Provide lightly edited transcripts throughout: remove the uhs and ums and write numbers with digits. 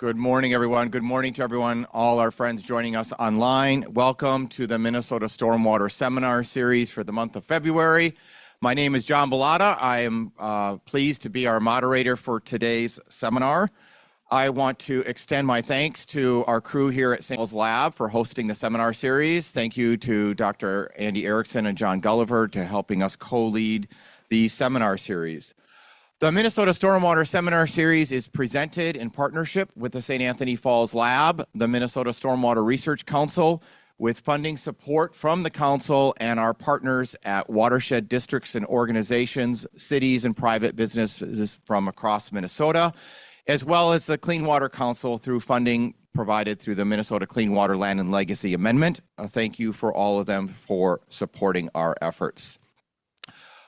Good morning, everyone. Good morning to everyone, all our friends joining us online. Welcome to the Minnesota Stormwater Seminar Series for the month of February. My name is John Bilotta. I am pleased to be our moderator for today's seminar. I want to extend my thanks to our crew here at St. Paul's Lab for hosting the seminar series. Thank you to Dr. Andy Erickson and John Gulliver to helping us co-lead the seminar series. The Minnesota Stormwater Seminar Series is presented in partnership with the St. Anthony Falls Lab, the Minnesota Stormwater Research Council, with funding support from the council and our partners at Watershed districts and organizations, cities and private businesses from across Minnesota, as well as the Clean Water Council through funding provided through the Minnesota Clean Water Land and Legacy Amendment. Thank you for all of them for supporting our efforts.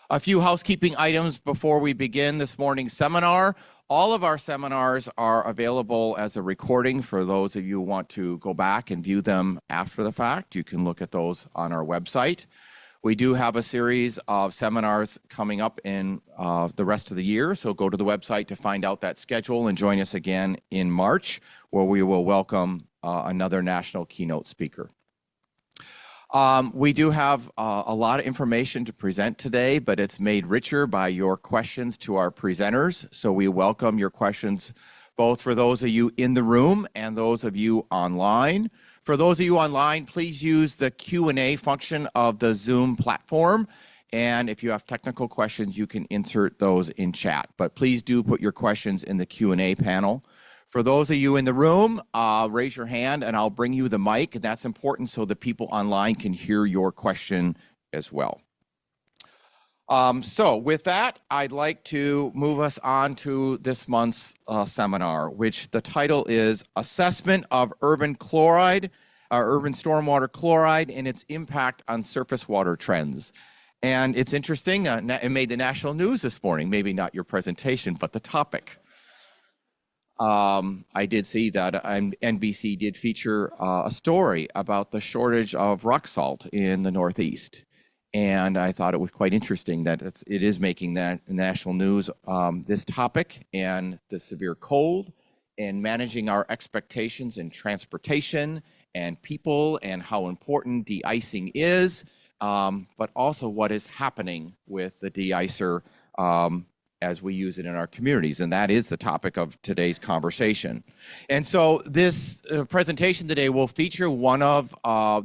A few housekeeping items before we begin this morning's seminar. All of our seminars are available as a recording for those of you who want to go back and view them after the fact. You can look at those on our website. We do have a series of seminars coming up in the rest of the year, so go to the website to find out that schedule and join us again in March, where we will welcome another national keynote speaker. We do have a lot of information to present today, but it's made richer by your questions to our presenters. So we welcome your questions, both for those of you in the room and those of you online. For those of you online, please use the Q&A function of the Zoom platform. And if you have technical questions, you can insert those in chat. But please do put your questions in the Q&A panel. For those of you in the room, raise your hand and I'll bring you the mic. And that's important so the people online can hear your question as well. So with that, I'd like to move us on to this month's seminar, which the title is Assessment of Urban Chloride, Urban Stormwater Chloride and its Impact on Surface Water Trends. And it's interesting, it made the national news this morning, maybe not your presentation, but the topic. I did see that NBC did feature a story about the shortage of rock salt in the Northeast. And I thought it was quite interesting that it is making that national news, this topic and the severe cold and managing our expectations in transportation and people and how important de-icing is, but also what is happening with the de-icer as we use it in our communities, and that is the topic of today's conversation. And so this presentation today will feature one of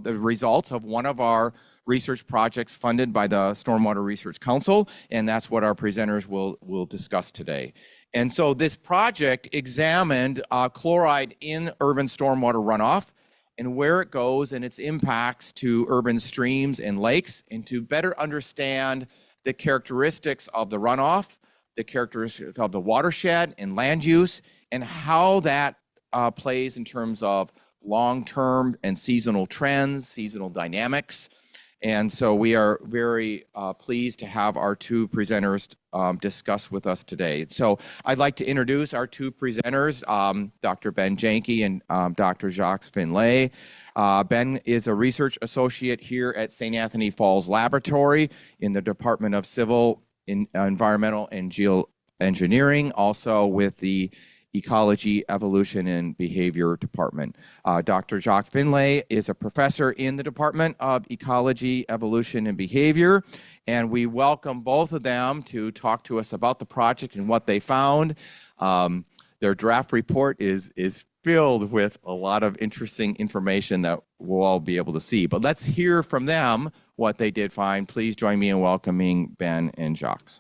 the results of one of our research projects funded by the Stormwater Research Council, and that's what our presenters will discuss today. And so this project examined chloride in urban stormwater runoff and where it goes and its impacts to urban streams and lakes, and to better understand the characteristics of the runoff, the characteristics of the watershed and land use, and how that plays in terms of long-term and seasonal trends, seasonal dynamics. And so we are very pleased to have our two presenters discuss with us today. So I'd like to introduce our two presenters, Dr. Ben Janke and Dr. Jacques Finlay. Ben is a research associate here at St. Anthony Falls Laboratory in the Department of Civil Environmental and Geoengineering, also with the Ecology, Evolution, and Behavior Department. Dr. Jacques Finlay is a professor in the Department of Ecology, Evolution, and Behavior, and we welcome both of them to talk to us about the project and what they found. Their draft report is filled with a lot of interesting information that we'll all be able to see. But let's hear from them what they did find. Please join me in welcoming Ben and Jacques.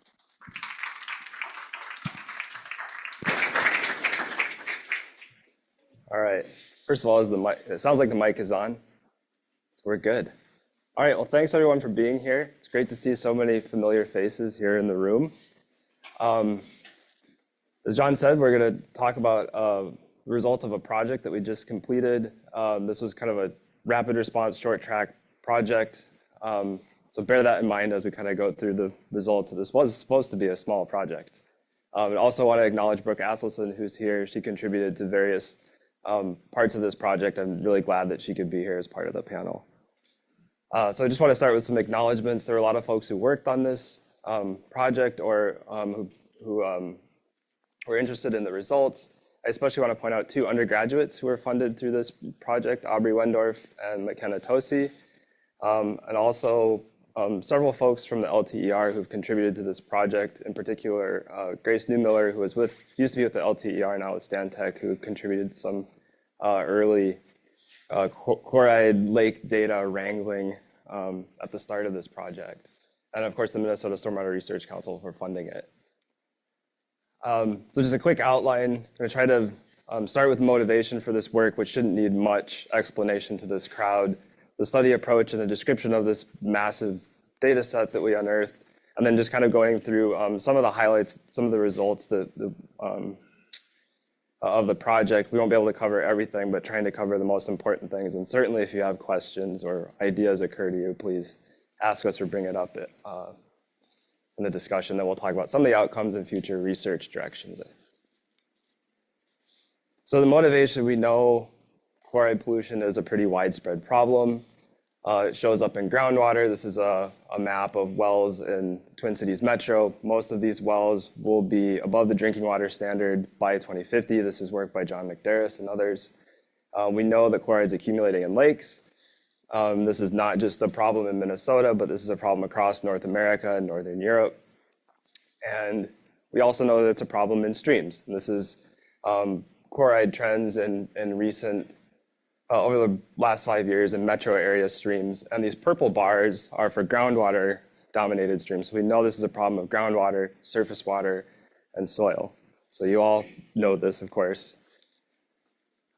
All right. First of all, it sounds like the mic is on, so we're good. All right. Well, thanks everyone for being here. It's great to see so many familiar faces here in the room. As John said, we're going to talk about the results of a project that we just completed. This was kind of a rapid response short track project. So bear that in mind as we kind of go through the results. This was supposed to be a small project. I also want to acknowledge Brooke Asleson, who's here. She contributed to various parts of this project. I'm really glad that she could be here as part of the panel. So I just want to start with some acknowledgements. There are a lot of folks who worked on this project or who were interested in the results. I especially want to point out 2 undergraduates who were funded through this project, Aubrey Wendorf and McKenna Tosi, and also several folks from the LTER who've contributed to this project, in particular Grace Newmiller, who used to be with the LTER, now with Stantec, who contributed some early chloride lake data wrangling at the start of this project. And of course, the Minnesota Stormwater Research Council for funding it. So just a quick outline. I'm going to try to start with motivation for this work, which shouldn't need much explanation to this crowd, the study approach and the description of this massive data set that we unearthed, and then just kind of going through some of the highlights, some of the results of the project. We won't be able to cover everything, but trying to cover the most important things. And certainly if you have questions or ideas occur to you, please ask us or bring it up in the discussion. Then we'll talk about some of the outcomes and future research directions. So the motivation, we know chloride pollution is a pretty widespread problem. It shows up in groundwater. This is a map of wells in Twin Cities Metro. Most of these wells will be above the drinking water standard by 2050. This is work by John McDarris and others. We know that chloride is accumulating in lakes. This is not just a problem in Minnesota, but this is a problem across North America and Northern Europe. And we also know that it's a problem in streams. And this is chloride trends in recent over the last 5 years in metro area streams. And these purple bars are for groundwater dominated streams. So we know this is a problem of groundwater, surface water, and soil. So you all know this, of course.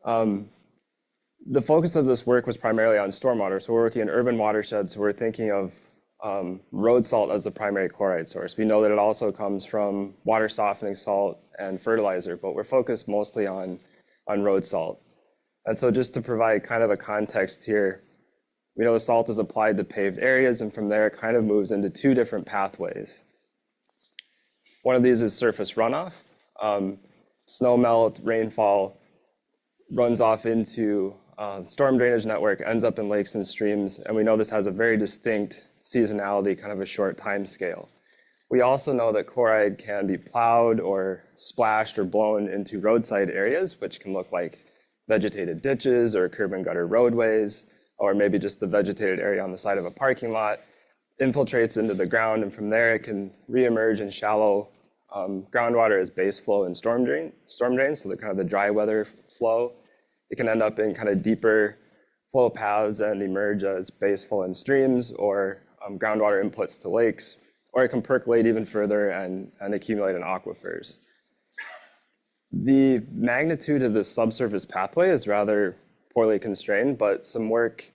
The focus of this work was primarily on stormwater. So we're working in urban watersheds. So we're thinking of road salt as the primary chloride source. We know that it also comes from water softening salt and fertilizer, but we're focused mostly on road salt. And so just to provide kind of a context here, we know the salt is applied to paved areas, and from there it kind of moves into 2 different pathways. One of these is surface runoff. Snow melt, rainfall runs off into storm drainage network, ends up in lakes and streams, and we know this has a very distinct seasonality, kind of a short time scale. We also know that chloride can be plowed or splashed or blown into roadside areas, which can look like vegetated ditches or curb and gutter roadways, or maybe just the vegetated area on the side of a parking lot, infiltrates into the ground, and from there it can reemerge in shallow groundwater as base flow and storm drains, so the kind of the dry weather flow. It can end up in kind of deeper flow paths and emerge as base flow in streams or groundwater inputs to lakes, or it can percolate even further and accumulate in aquifers. The magnitude of the subsurface pathway is rather poorly constrained, but some work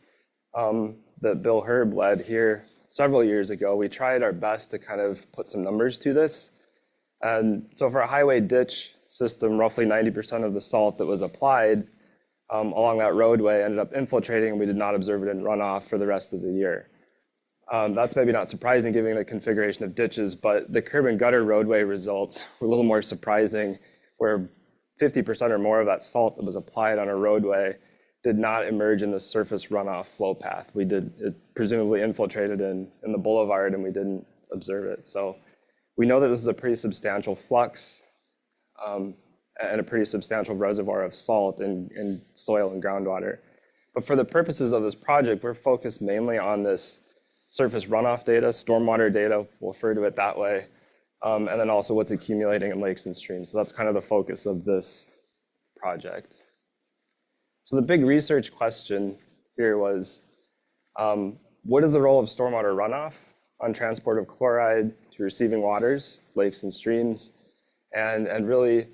that Bill Herb led here several years ago, we tried our best to kind of put some numbers to this. And so for a highway ditch system, roughly 90% of the salt that was applied along that roadway ended up infiltrating, and we did not observe it in runoff for the rest of the year. That's maybe not surprising given the configuration of ditches, but the curb and gutter roadway results were a little more surprising, where 50% or more of that salt that was applied on a roadway did not emerge in the surface runoff flow path. It presumably infiltrated in the boulevard, and we didn't observe it. So we know that this is a pretty substantial flux and a pretty substantial reservoir of salt in soil and groundwater. But for the purposes of this project, we're focused mainly on this surface runoff data, stormwater data, we'll refer to it that way, and then also what's accumulating in lakes and streams. So that's kind of the focus of this project. So the big research question here was, what is the role of stormwater runoff on transport of chloride to receiving waters, lakes and streams, and really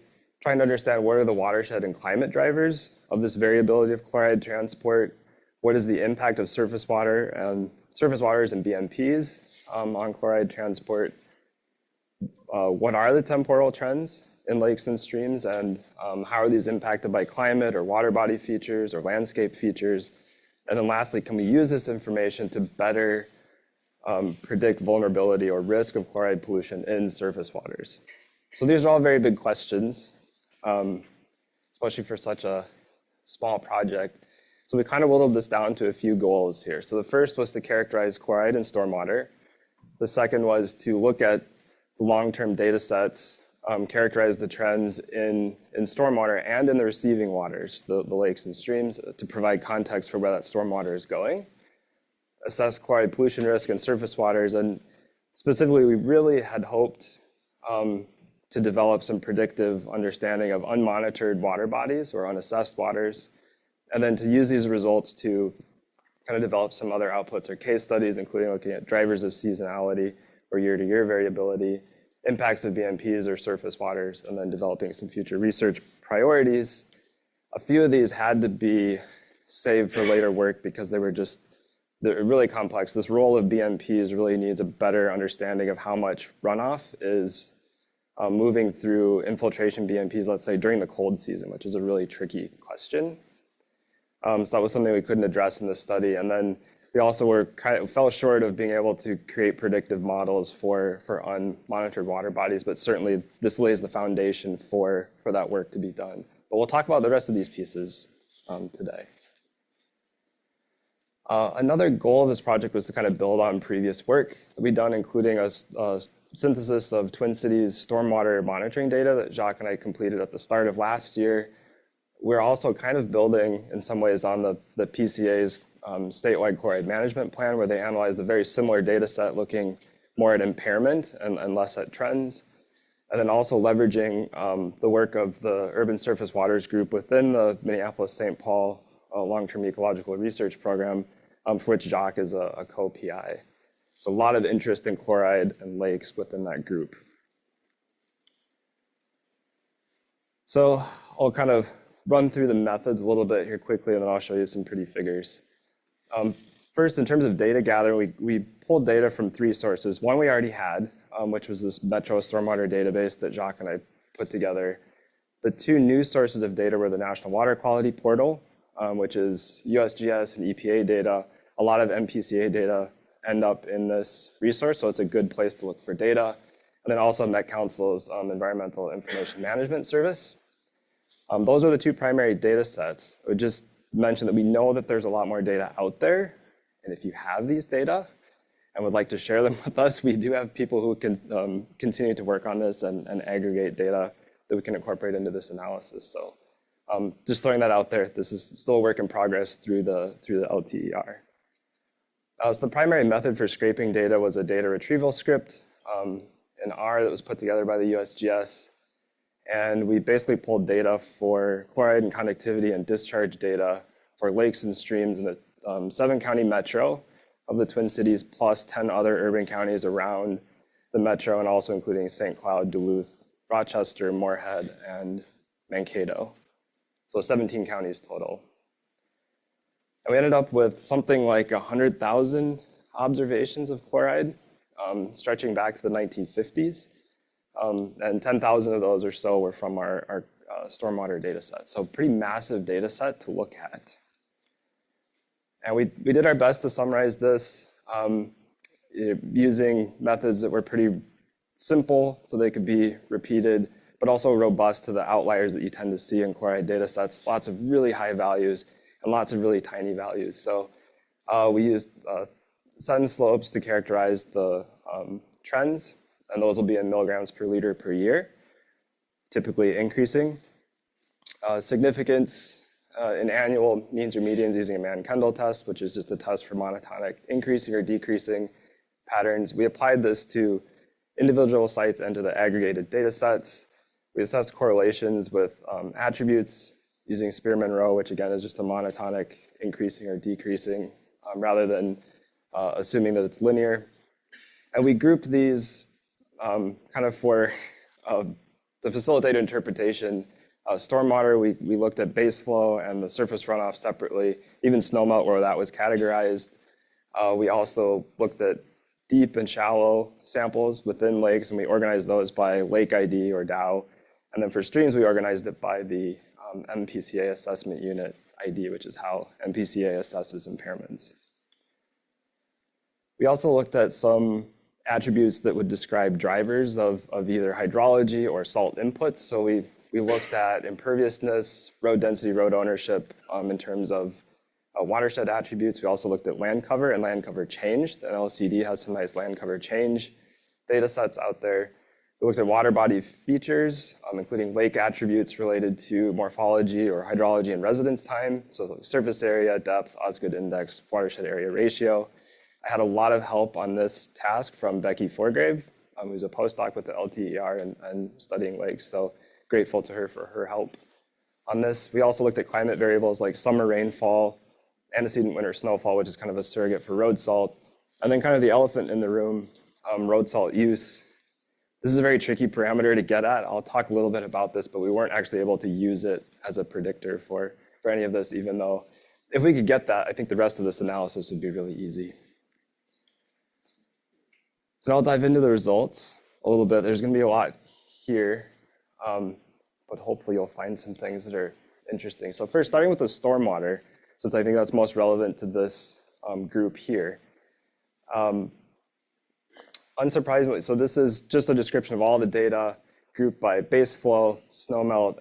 trying to understand what are the watershed and climate drivers of this variability of chloride transport, what is the impact of surface water and surface waters and BMPs on chloride transport, what are the temporal trends in lakes and streams, and how are these impacted by climate or water body features or landscape features? And then lastly, can we use this information to better predict vulnerability or risk of chloride pollution in surface waters? So these are all very big questions, especially for such a small project. So we kind of whittled this down to a few goals here. So the first was to characterize chloride in stormwater. The second was to look at the long-term data sets characterize the trends in stormwater and in the receiving waters, the lakes and streams, to provide context for where that stormwater is going, assess chloride pollution risk in surface waters, and specifically, we really had hoped to develop some predictive understanding of unmonitored water bodies or unassessed waters, and then to use these results to kind of develop some other outputs or case studies, including looking at drivers of seasonality or year-to-year variability, impacts of BMPs or surface waters, and then developing some future research priorities. A few of these had to be saved for later work because they're really complex. This role of BMPs really needs a better understanding of how much runoff is moving through infiltration BMPs, let's say, during the cold season, which is a really tricky question. So that was something we couldn't address in this study. And then we also fell short of being able to create predictive models for unmonitored water bodies, but certainly this lays the foundation for that work to be done. But we'll talk about the rest of these pieces today. Another goal of this project was to kind of build on previous work that we'd done, including a synthesis of Twin Cities stormwater monitoring data that Jacques and I completed at the start of last year. We're also kind of building, in some ways, on the PCA's statewide chloride management plan, where they analyzed a very similar data set looking more at impairment and less at trends. And then also leveraging the work of the Urban Surface Waters Group within the Minneapolis-St. Paul Long-Term Ecological Research Program, for which Jacques is a co-PI. So a lot of interest in chloride and lakes within that group. So I'll kind of run through the methods a little bit here quickly, and then I'll show you some pretty figures. First, in terms of data gathering, we pulled data from three sources. One we already had, which was this Metro Stormwater database that Jacques and I put together. The two new sources of data were the National Water Quality Portal, which is USGS and EPA data. A lot of MPCA data end up in this resource, so it's a good place to look for data. And then also Met Council's Environmental Information Management Service. Those are the two primary data sets. I would just mention that we know that there's a lot more data out there. And if you have these data and would like to share them with us, we do have people who can continue to work on this and aggregate data that we can incorporate into this analysis. So just throwing that out there, this is still a work in progress through the LTER. So the primary method for scraping data was a data retrieval script in R that was put together by the USGS. And we basically pulled data for chloride and conductivity and discharge data for lakes and streams in the 7-county metro of the Twin Cities, plus 10 other urban counties around the metro, and also including St. Cloud, Duluth, Rochester, Moorhead, and Mankato. So 17 counties total. And we ended up with something like 100,000 observations of chloride, stretching back to the 1950s. And 10,000 of those or so were from our stormwater data set. So pretty massive data set to look at. And we did our best to summarize this using methods that were pretty simple so they could be repeated, but also robust to the outliers that you tend to see in chloride data sets, lots of really high values and lots of really tiny values. So we used sun slopes to characterize the trends, and those will be in milligrams per liter per year, typically increasing. Significance in annual means or medians using a Mann-Kendall test, which is just a test for monotonic increasing or decreasing patterns. We applied this to individual sites and to the aggregated data sets. We assessed correlations with attributes using Spearman-Rowe, which again is just a monotonic increasing or decreasing, rather than assuming that it's linear. And we grouped these kind of for to facilitate interpretation. Stormwater, we looked at base flow and the surface runoff separately, even snowmelt where that was categorized. We also looked at deep and shallow samples within lakes, and we organized those by lake ID or Dow. And then for streams, we organized it by the MPCA assessment unit ID, which is how MPCA assesses impairments. We also looked at some attributes that would describe drivers of either hydrology or salt inputs. So we looked at imperviousness, road density, road ownership in terms of watershed attributes. We also looked at land cover and land cover change. The NLCD has some nice land cover change data sets out there. We looked at water body features, including lake attributes related to morphology or hydrology and residence time. So surface area, depth, Osgood index, watershed area ratio. I had a lot of help on this task from Becky Forgrave, who's a postdoc with the LTER and studying lakes. So grateful to her for her help on this. We also looked at climate variables like summer rainfall, antecedent winter snowfall, which is kind of a surrogate for road salt. And then kind of the elephant in the room, road salt use. This is a very tricky parameter to get at. I'll talk a little bit about this, but we weren't actually able to use it as a predictor for any of this, even though if we could get that, I think the rest of this analysis would be really easy. So I'll dive into the results a little bit. There's going to be a lot here, but hopefully you'll find some things that are interesting. So first, starting with the stormwater, since I think that's most relevant to this group here. Unsurprisingly, so this is just a description of all the data grouped by base flow, snowmelt,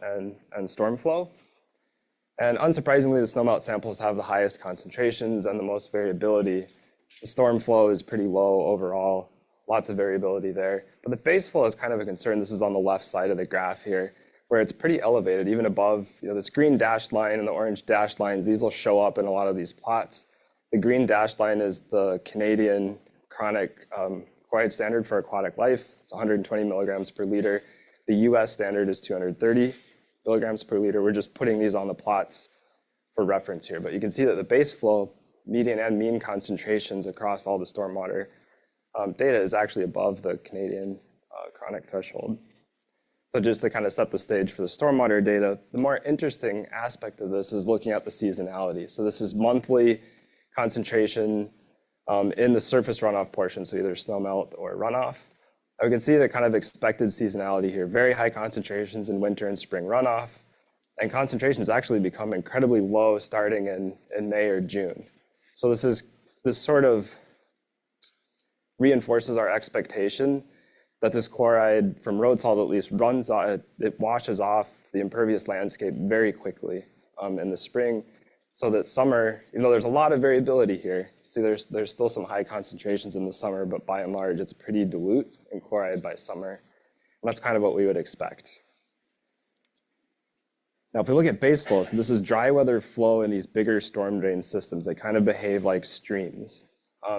and storm flow. And unsurprisingly, the snowmelt samples have the highest concentrations and the most variability. The storm flow is pretty low overall, lots of variability there. But the base flow is kind of a concern. This is on the left side of the graph here, where it's pretty elevated, even above this green dashed line and the orange dashed lines. These will show up in a lot of these plots. The green dashed line is the Canadian chronic chloride standard for aquatic life. It's 120 milligrams per liter. The US standard is 230 milligrams per liter. We're just putting these on the plots for reference here. But you can see that the base flow, median and mean concentrations across all the stormwater data is actually above the Canadian chronic threshold. So just to kind of set the stage for the stormwater data, the more interesting aspect of this is looking at the seasonality. So this is monthly concentration in the surface runoff portion, so either snowmelt or runoff. And we can see the kind of expected seasonality here, very high concentrations in winter and spring runoff, and concentrations actually become incredibly low starting in May or June. So this sort of reinforces our expectation that this chloride from road salt at least it washes off the impervious landscape very quickly in the spring, so that summer, there's a lot of variability here. See, there's still some high concentrations in the summer, but by and large, it's pretty dilute in chloride by summer. And that's kind of what we would expect. Now, if we look at base flow, so this is dry weather flow in these bigger storm drain systems. They kind of behave like streams.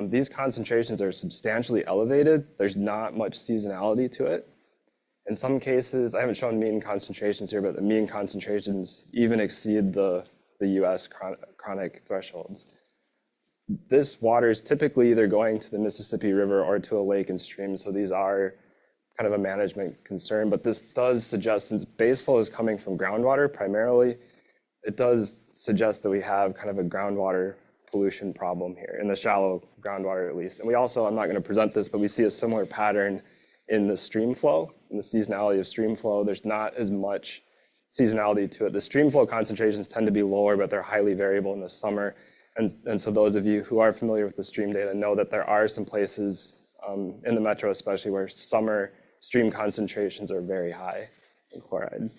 These concentrations are substantially elevated. There's not much seasonality to it. In some cases, I haven't shown mean concentrations here, but the mean concentrations even exceed the US chronic thresholds. This water is typically either going to the Mississippi River or to a lake and stream, so these are kind of a management concern, but this does suggest, since base flow is coming from groundwater primarily, it does suggest that we have kind of a groundwater pollution problem here, in the shallow groundwater at least. And we also, I'm not going to present this, but we see a similar pattern in the stream flow, in the seasonality of stream flow. There's not as much seasonality to it. The stream flow concentrations tend to be lower, but they're highly variable in the summer. And so those of you who are familiar with the stream data know that there are some places in the metro especially where summer stream concentrations are very high in chloride.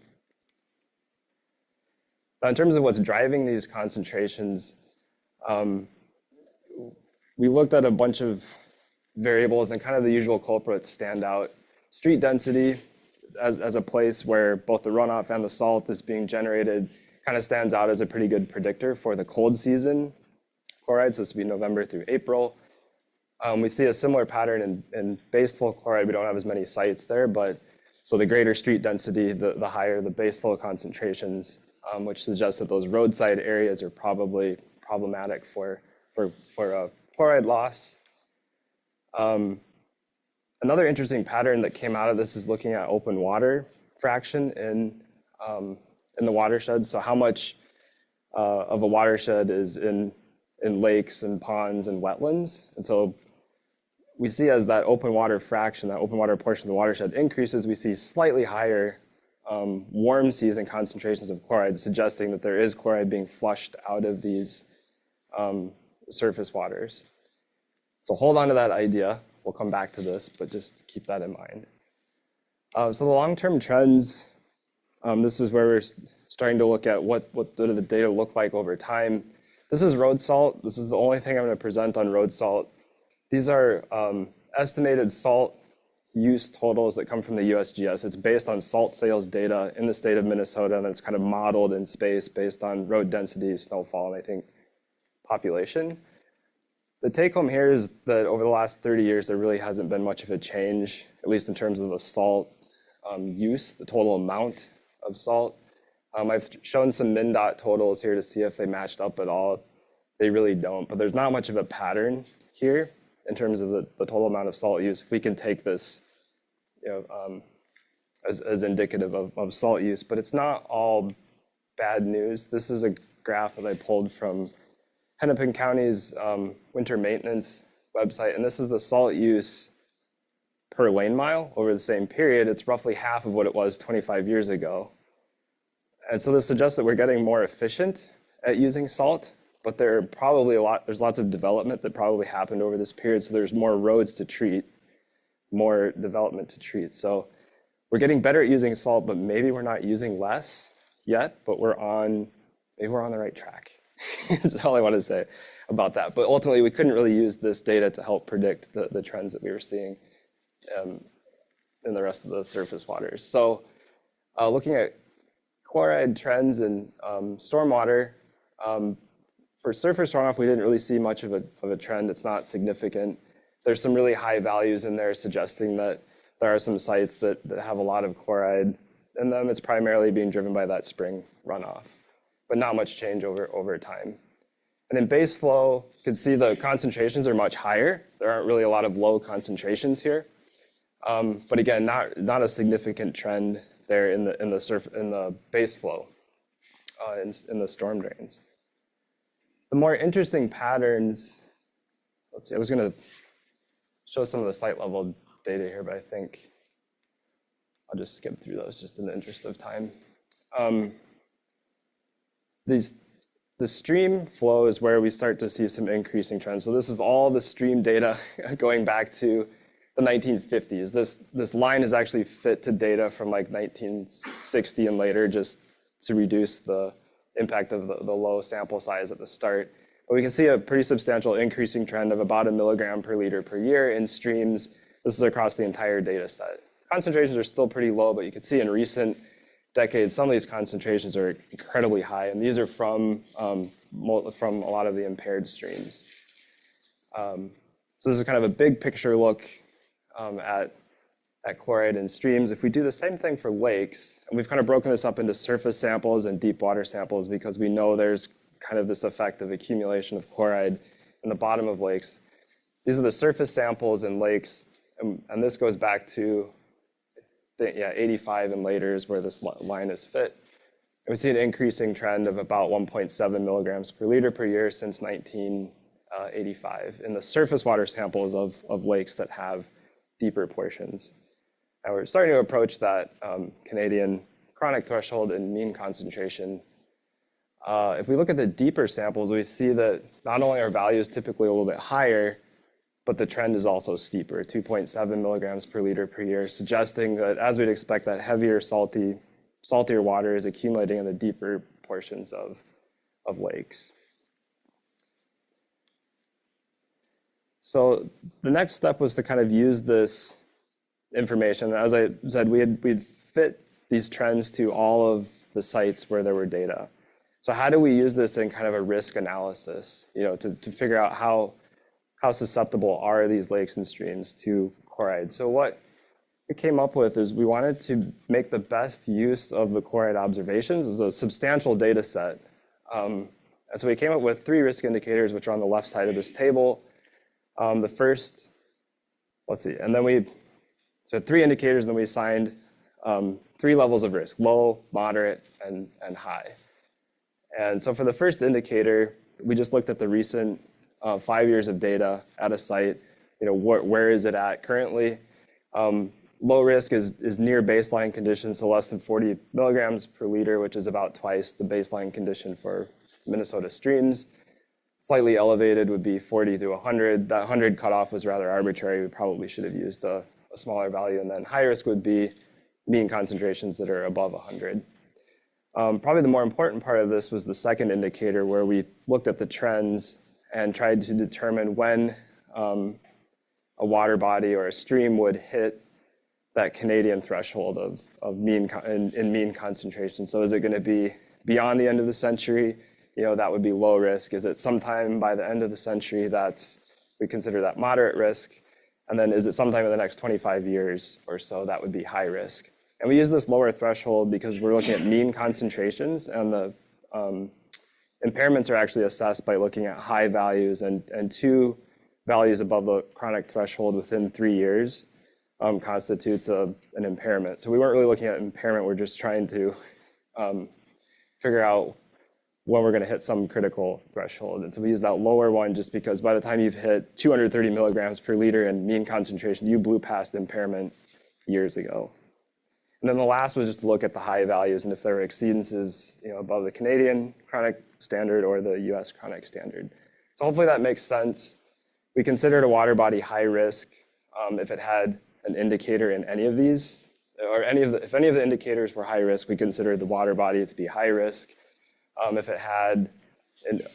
Now, in terms of what's driving these concentrations, we looked at a bunch of variables, and kind of the usual culprits stand out. Street density as a place where both the runoff and the salt is being generated kind of stands out as a pretty good predictor for the cold season chloride, so this would be November through April. We see a similar pattern in base flow chloride. We don't have as many sites there, but so the greater street density, the higher the base flow concentrations, which suggests that those roadside areas are probably problematic for chloride loss. Another interesting pattern that came out of this is looking at open water fraction in the watershed. So how much of a watershed is in lakes and ponds and wetlands. And so we see as that open water fraction, that open water portion of the watershed increases, we see slightly higher warm season concentrations of chloride, suggesting that there is chloride being flushed out of these surface waters. So hold on to that idea. We'll come back to this, but just keep that in mind. So the long-term trends, this is where we're starting to look at what do the data look like over time. This is road salt. This is the only thing I'm going to present on road salt. These are estimated salt use totals that come from the USGS. It's based on salt sales data in the state of Minnesota, and it's kind of modeled in space based on road density, snowfall, and I think population. The take home here is that over the last 30 years, there really hasn't been much of a change, at least in terms of the salt use, the total amount of salt. I've shown some MnDOT totals here to see if they matched up at all. They really don't, but there's not much of a pattern here in terms of the total amount of salt use. If we can take this as indicative of salt use, but it's not all bad news. This is a graph that I pulled from Hennepin County's winter maintenance website, and this is the salt use per lane mile over the same period. It's roughly half of what it was 25 years ago. And so this suggests that we're getting more efficient at using salt, but there's lots of development that probably happened over this period. So there's more roads to treat, more development to treat. So we're getting better at using salt, but maybe we're not using less yet, but maybe we're on the right track. That's all I want to say about that. But ultimately, we couldn't really use this data to help predict the trends that we were seeing in the rest of the surface waters. So looking at chloride trends in stormwater, for surface runoff, we didn't really see much of a trend. It's not significant. There's some really high values in there suggesting that there are some sites that have a lot of chloride in them. It's primarily being driven by that spring runoff, but not much change over time. And in base flow, you can see the concentrations are much higher. There aren't really a lot of low concentrations here. But again, not a significant trend there in the base flow, in the storm drains. The more interesting patterns, let's see, I was going to show some of the site level data here, but I think I'll just skip through those just in the interest of time. The stream flow is where we start to see some increasing trends. So this is all the stream data going back to the 1950s. This line is actually fit to data from like 1960 and later, just to reduce the impact of the low sample size at the start. But we can see a pretty substantial increasing trend of about 1 milligram per liter per year in streams. This is across the entire data set. Concentrations are still pretty low, but you can see in recent decades, some of these concentrations are incredibly high, and these are from a lot of the impaired streams. So this is kind of a big picture look at chloride in streams. If we do the same thing for lakes, and we've kind of broken this up into surface samples and deep water samples because we know there's kind of this effect of accumulation of chloride in the bottom of lakes. These are the surface samples in lakes, and this goes back to 85 and later is where this line is fit. And we see an increasing trend of about 1.7 milligrams per liter per year since 1985 in the surface water samples of lakes that have deeper portions. And we're starting to approach that Canadian chronic threshold in mean concentration. If we look at the deeper samples, we see that not only are values typically a little bit higher, but the trend is also steeper, 2.7 milligrams per liter per year, suggesting that, as we'd expect, that heavier, saltier water is accumulating in the deeper portions of lakes. So the next step was to kind of use this information. As I said, we'd fit these trends to all of the sites where there were data. So how do we use this in kind of a risk analysis, to figure out how susceptible are these lakes and streams to chloride? So what we came up with is we wanted to make the best use of the chloride observations. It was a substantial data set. And so we came up with 3 risk indicators, which are on the left side of this table. The first, and then so 3 indicators, and then we assigned 3 levels of risk: low, moderate, and high. And so for the first indicator, we just looked at the recent 5 years of data at a site. Where is it at currently? Low risk is near baseline conditions, so less than 40 milligrams per liter, which is about twice the baseline condition for Minnesota streams. Slightly elevated would be 40 to 100. That 100 cutoff was rather arbitrary. We probably should have used a smaller value. And then high risk would be mean concentrations that are above 100. Probably the more important part of this was the second indicator, where we looked at the trends and tried to determine when a water body or a stream would hit that Canadian threshold of mean in mean concentration. So is it going to be beyond the end of the century? That would be low risk. Is it sometime by the end of the century we consider that moderate risk? And then is it sometime in the next 25 years or so that would be high risk? And we use this lower threshold because we're looking at mean concentrations, and the impairments are actually assessed by looking at high values, and 2 values above the chronic threshold within 3 years constitutes an impairment. So we weren't really looking at impairment, we're just trying to figure out when we're going to hit some critical threshold. And so we use that lower one just because by the time you've hit 230 milligrams per liter in mean concentration, you blew past impairment years ago. And then the last was just to look at the high values and if there were exceedances above the Canadian chronic standard or the US chronic standard. So hopefully that makes sense. We considered a water body high risk if it had an indicator in any of these, or if any of the indicators were high risk, we considered the water body to be high risk. If it had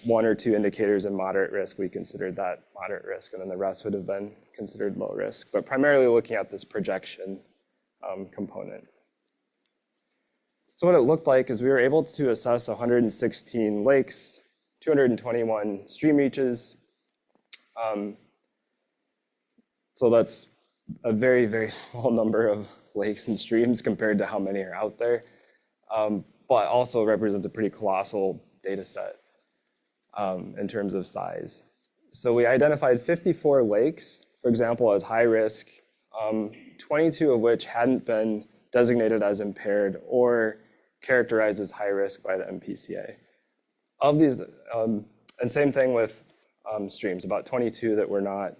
1 or 2 indicators in moderate risk, we considered that moderate risk, and then the rest would have been considered low risk, but primarily looking at this projection component. So what it looked like is we were able to assess 116 lakes, 221 stream reaches. So that's a very, very small number of lakes and streams compared to how many are out there. But also represents a pretty colossal data set in terms of size. So we identified 54 lakes, for example, as high risk, 22 of which hadn't been designated as impaired or characterized as high risk by the MPCA. Of these, and same thing with streams, about 22 that were not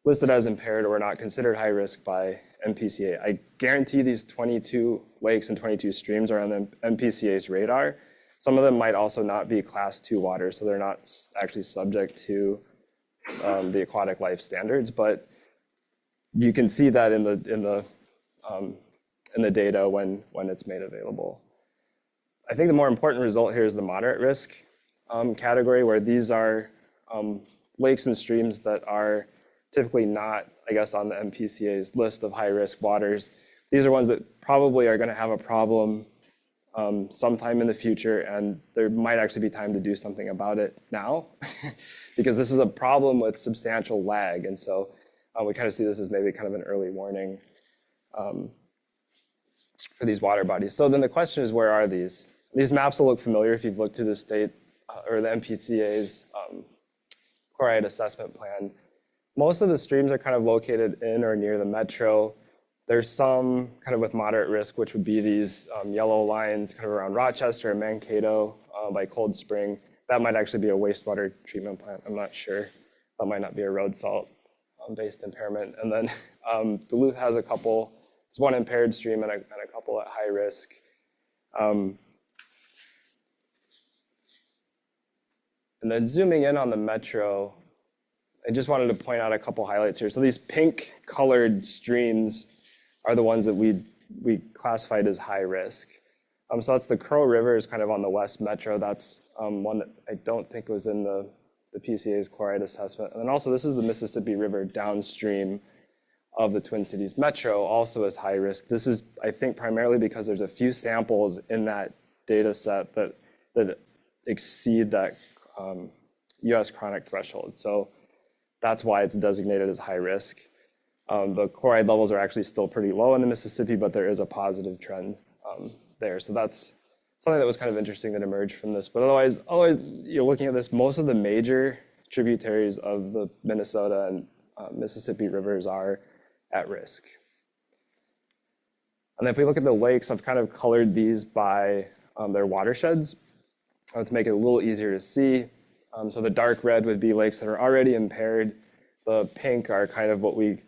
listed as impaired or were not considered high risk by MPCA. I guarantee these 22 lakes and 22 streams are on the MPCA's radar. Some of them might also not be class 2 water, so they're not actually subject to the aquatic life standards, but you can see that in the data when it's made available. I think the more important result here is the moderate risk category, where these are lakes and streams that are typically not, I guess, on the MPCA's list of high-risk waters. These are ones that probably are going to have a problem sometime in the future, and there might actually be time to do something about it now, because this is a problem with substantial lag, and so we kind of see this as maybe kind of an early warning for these water bodies. So then the question is, where are these? These maps will look familiar if you've looked through the state or the MPCA's chloride assessment plan. Most of the streams are kind of located in or near the metro. There's some kind of with moderate risk, which would be these yellow lines kind of around Rochester and Mankato by Cold Spring. That might actually be a wastewater treatment plant. I'm not sure. That might not be a road salt based impairment. And then Duluth has a couple. It's one impaired stream and a couple at high risk. And then zooming in on the metro, I just wanted to point out a couple highlights here. So these pink colored streams are the ones that we classified as high risk. So that's the Crow River is kind of on the West Metro. That's one that I don't think was in the PCA's chloride assessment. And then also this is the Mississippi River downstream of the Twin Cities Metro, also as high risk. This is, I think, primarily because there's a few samples in that data set that exceed that US chronic threshold. So that's why it's designated as high risk. The chloride levels are actually still pretty low in the Mississippi, but there is a positive trend there. So that's something that was kind of interesting that emerged from this. But otherwise, you're looking at this, most of the major tributaries of the Minnesota and Mississippi rivers are at risk. And if we look at the lakes, I've kind of colored these by their watersheds to make it a little easier to see. So the dark red would be lakes that are already impaired. The pink are kind of what we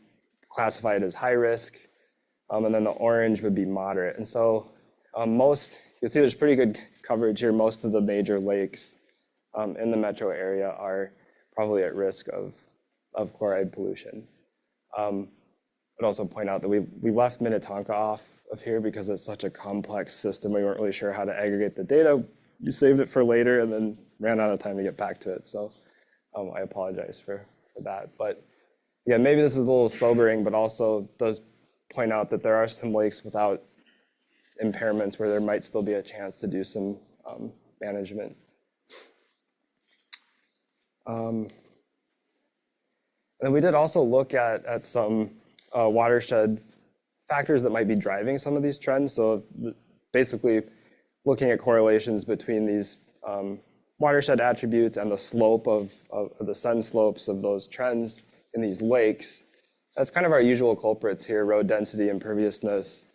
classified as high risk. And then the orange would be moderate. And so you'll see there's pretty good coverage here. Most of the major lakes in the metro area are probably at risk of chloride pollution. I'd also point out that we left Minnetonka off of here because it's such a complex system. We weren't really sure how to aggregate the data. We saved it for later and then ran out of time to get back to it. So I apologize for that. But yeah, maybe this is a little sobering, but also does point out that there are some lakes without impairments where there might still be a chance to do some management. And we did also look at some watershed factors that might be driving some of these trends. So basically looking at correlations between these watershed attributes and the slope of the sun slopes of those trends in these lakes. That's kind of our usual culprits here: road density, imperviousness,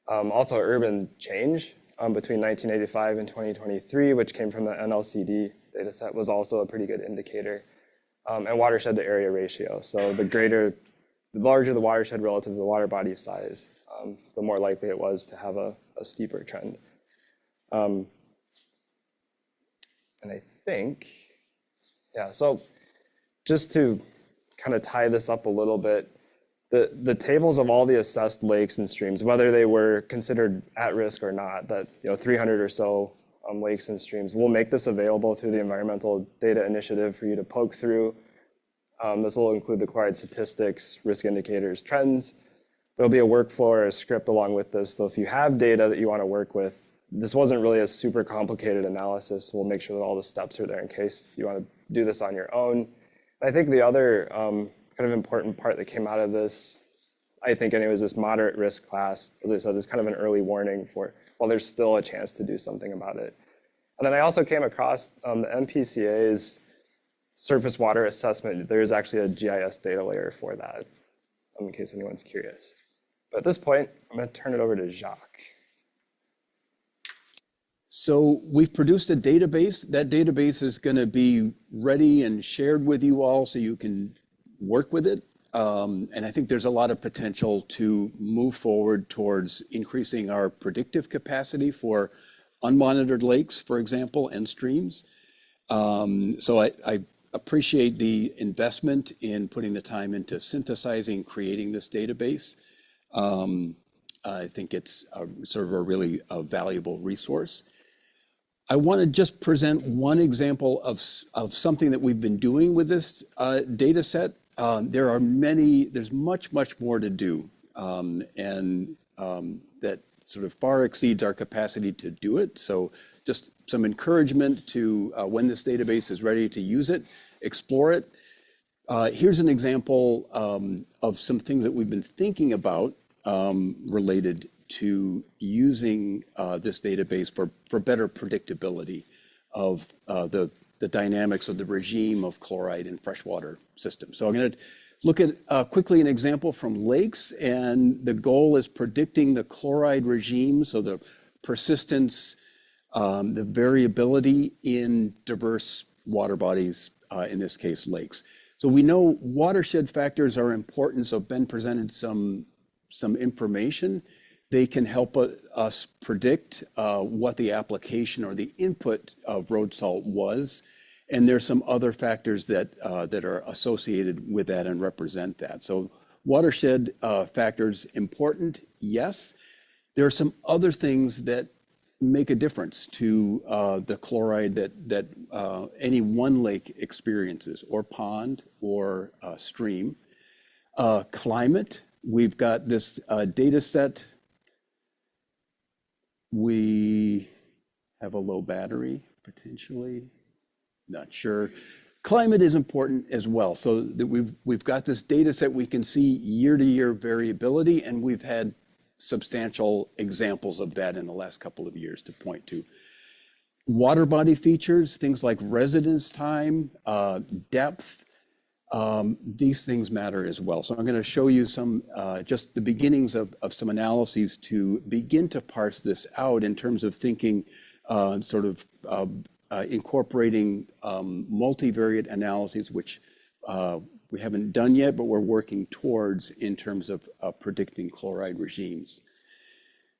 also urban change between 1985 and 2023, which came from the NLCD data set, was also a pretty good indicator, and watershed to area ratio. So the larger the watershed relative to the water body size, the more likely it was to have a steeper trend. And I think, yeah, so just to kind of tie this up a little bit, the tables of all the assessed lakes and streams, whether they were considered at risk or not, that 300 or so lakes and streams, we'll make this available through the Environmental Data Initiative for you to poke through. This will include the chloride statistics, risk indicators, trends. There'll be a workflow or a script along with this. So if you have data that you want to work with, this wasn't really a super complicated analysis. We'll make sure that all the steps are there in case you want to do this on your own. I think the other kind of important part that came out of this, I think anyways, this moderate risk class, as I said, is kind of an early warning for, well, there's still a chance to do something about it. And then I also came across the MPCA's surface water assessment. There's actually a GIS data layer for that, in case anyone's curious. But at this point, I'm going to turn it over to Jacques. So we've produced a database. That database is going to be ready and shared with you all so you can work with it. And I think there's a lot of potential to move forward towards increasing our predictive capacity for unmonitored lakes, for example, and streams. So I appreciate the investment in putting the time into synthesizing, creating this database. I think it's sort of a really valuable resource. I want to just present one example of something that we've been doing with this data set. There's much more to do, and that sort of far exceeds our capacity to do it. So just some encouragement to when this database is ready to use it, explore it. Here's an example of some things that we've been thinking about related to using this database for better predictability of the dynamics of the regime of chloride in freshwater systems. So I'm going to look at quickly an example from lakes, and the goal is predicting the chloride regime, so the persistence, the variability in diverse water bodies, in this case lakes. So we know watershed factors are important, so Ben presented some information. They can help us predict what the application or the input of road salt was. And there's some other factors that are associated with that and represent that. So watershed factors important, yes. There are some other things that make a difference to the chloride that any one lake experiences, or pond, or stream. Climate, we've got this data set. We have a low battery, potentially. Not sure. Climate is important as well. So that we've got this data set, we can see year-to-year variability, and we've had substantial examples of that in the last couple of years to point to. Water body features, things like residence time, depth, these things matter as well. So I'm going to show you some, just the beginnings of some analyses to begin to parse this out in terms of thinking incorporating multivariate analyses, which we haven't done yet, but we're working towards in terms of predicting chloride regimes.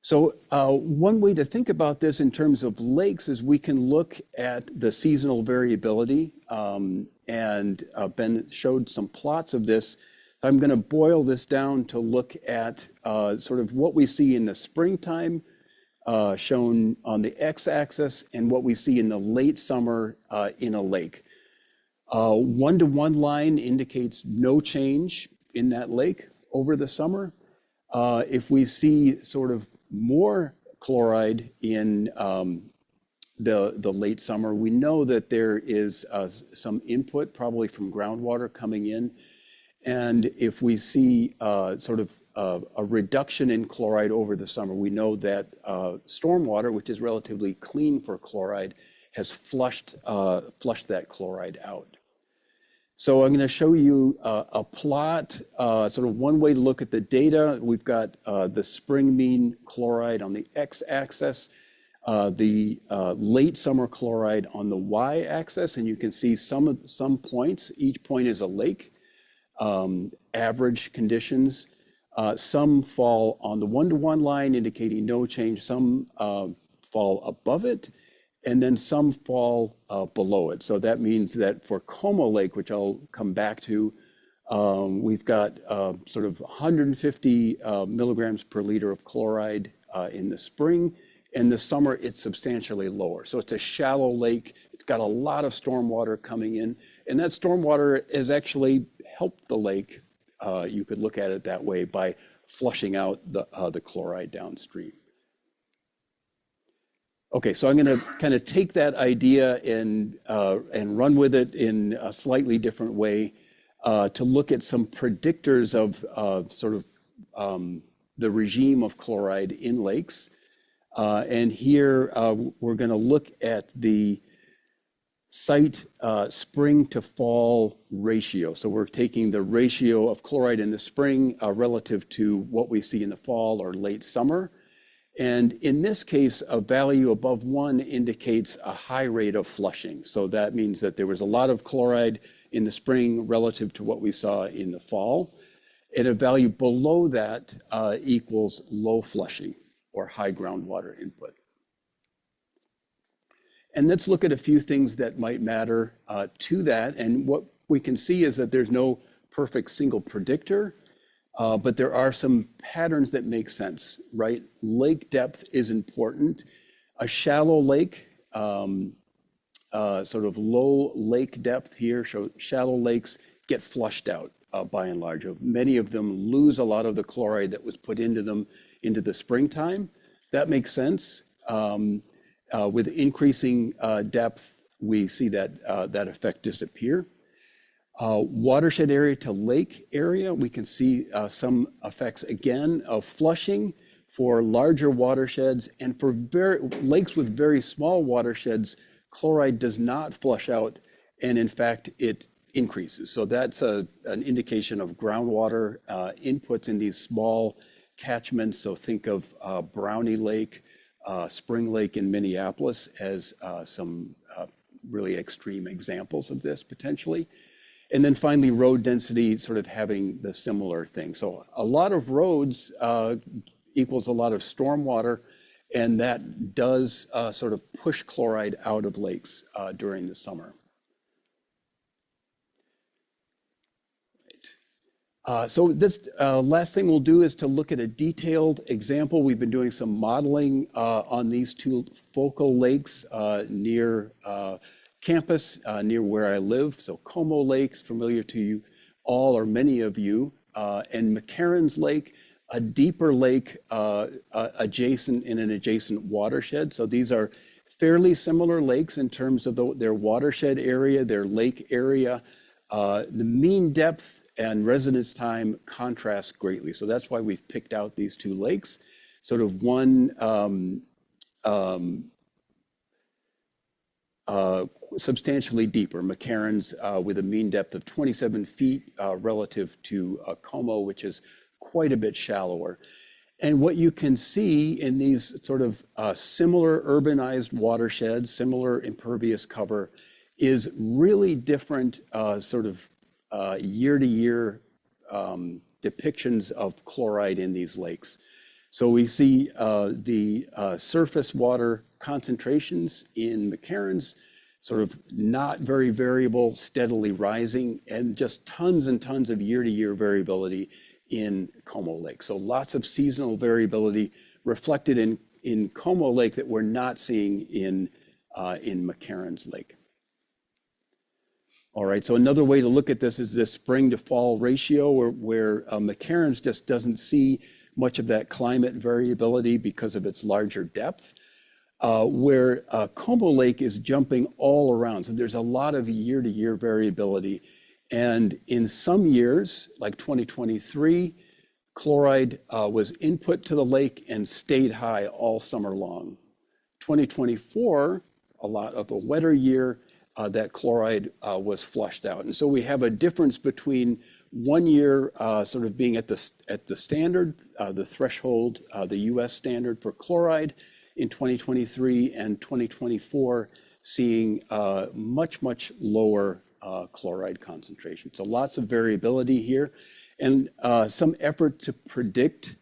So one way to think about this in terms of lakes is we can look at the seasonal variability, and Ben showed some plots of this. I'm going to boil this down to look at sort of what we see in the springtime, shown on the x-axis, and what we see in the late summer in a lake. 1-to-1 line indicates no change in that lake over the summer. If we see sort of more chloride in the late summer, we know that there is some input probably from groundwater coming in. And if we see sort of a reduction in chloride over the summer, we know that stormwater, which is relatively clean for chloride, has flushed that chloride out. So I'm going to show you a plot, sort of one way to look at the data. We've got the spring mean chloride on the x-axis, the late summer chloride on the y-axis, and you can see some points. Each point is a lake. Average conditions. Some fall on the 1-to-1 line, indicating no change. Some fall above it, and then some fall below it. So that means that for Como Lake, which I'll come back to, we've got sort of 150 milligrams per liter of chloride in the spring. In the summer, it's substantially lower. So it's a shallow lake. It's got a lot of stormwater coming in, and that stormwater has actually helped the lake. You could look at it that way by flushing out the chloride downstream. Okay, so I'm going to kind of take that idea and run with it in a slightly different way to look at some predictors of sort of the regime of chloride in lakes. And here we're going to look at the site spring to fall ratio. So we're taking the ratio of chloride in the spring relative to what we see in the fall or late summer. And in this case, a value above 1 indicates a high rate of flushing. So that means that there was a lot of chloride in the spring relative to what we saw in the fall. And a value below that equals low flushing or high groundwater input. And let's look at a few things that might matter to that. And what we can see is that there's no perfect single predictor, but there are some patterns that make sense, right? Lake depth is important. A shallow lake, sort of low lake depth here, so shallow lakes get flushed out by and large. Many of them lose a lot of the chloride that was put into them into the springtime. That makes sense. With increasing depth, we see that that effect disappear. Watershed area to lake area, we can see some effects again of flushing for larger watersheds, and for lakes with very small watersheds, chloride does not flush out, and in fact, it increases. So that's an indication of groundwater inputs in these small catchments. So think of Brownie Lake, Spring Lake in Minneapolis as some really extreme examples of this potentially. And then finally, road density sort of having the similar thing. So a lot of roads equals a lot of stormwater, and that does sort of push chloride out of lakes during the summer. So this last thing we'll do is to look at a detailed example. We've been doing some modeling on these two focal lakes near campus, near where I live. So Como Lake, familiar to you all or many of you, and McCarran's Lake, a deeper lake adjacent in an adjacent watershed. So these are fairly similar lakes in terms of their watershed area, their lake area. The mean depth and residence time contrast greatly. So that's why we've picked out these two lakes, sort of one substantially deeper, McCarran's with a mean depth of 27 feet relative to Como, which is quite a bit shallower. And what you can see in these sort of similar urbanized watersheds, similar impervious cover, is really different sort of year-to-year depictions of chloride in these lakes. So we see the surface water concentrations in McCarran's sort of not very variable, steadily rising, and just tons and tons of year-to-year variability in Como Lake. So lots of seasonal variability reflected in Como Lake that we're not seeing in McCarran's Lake. All right, so another way to look at this is this spring to fall ratio where McCarran's just doesn't see much of that climate variability because of its larger depth, where Como Lake is jumping all around. So there's a lot of year-to-year variability. And in some years, like 2023, chloride was input to the lake and stayed high all summer long. 2024, a lot of a wetter year, that chloride was flushed out. And so we have a difference between 1 year sort of being at the standard, the threshold, the US standard for chloride in 2023, and 2024 seeing much, much lower chloride concentration. So lots of variability here, and some effort to predict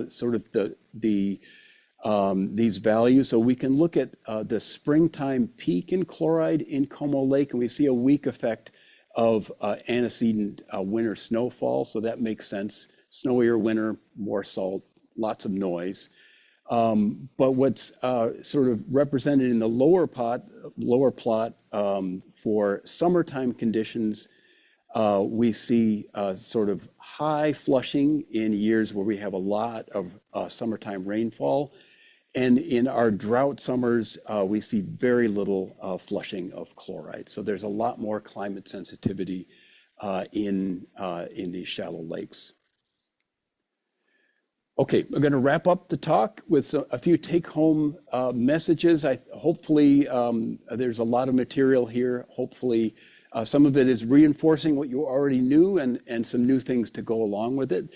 sort of these values. So we can look at the springtime peak in chloride in Como Lake, and we see a weak effect of antecedent winter snowfall. So that makes sense. Snowier winter, more salt, lots of noise. But what's sort of represented in the lower plot for summertime conditions, we see sort of high flushing in years where we have a lot of summertime rainfall. And in our drought summers, we see very little flushing of chloride. So there's a lot more climate sensitivity in these shallow lakes. Okay, we're going to wrap up the talk with a few take-home messages. Hopefully, there's a lot of material here. Hopefully, some of it is reinforcing what you already knew and some new things to go along with it.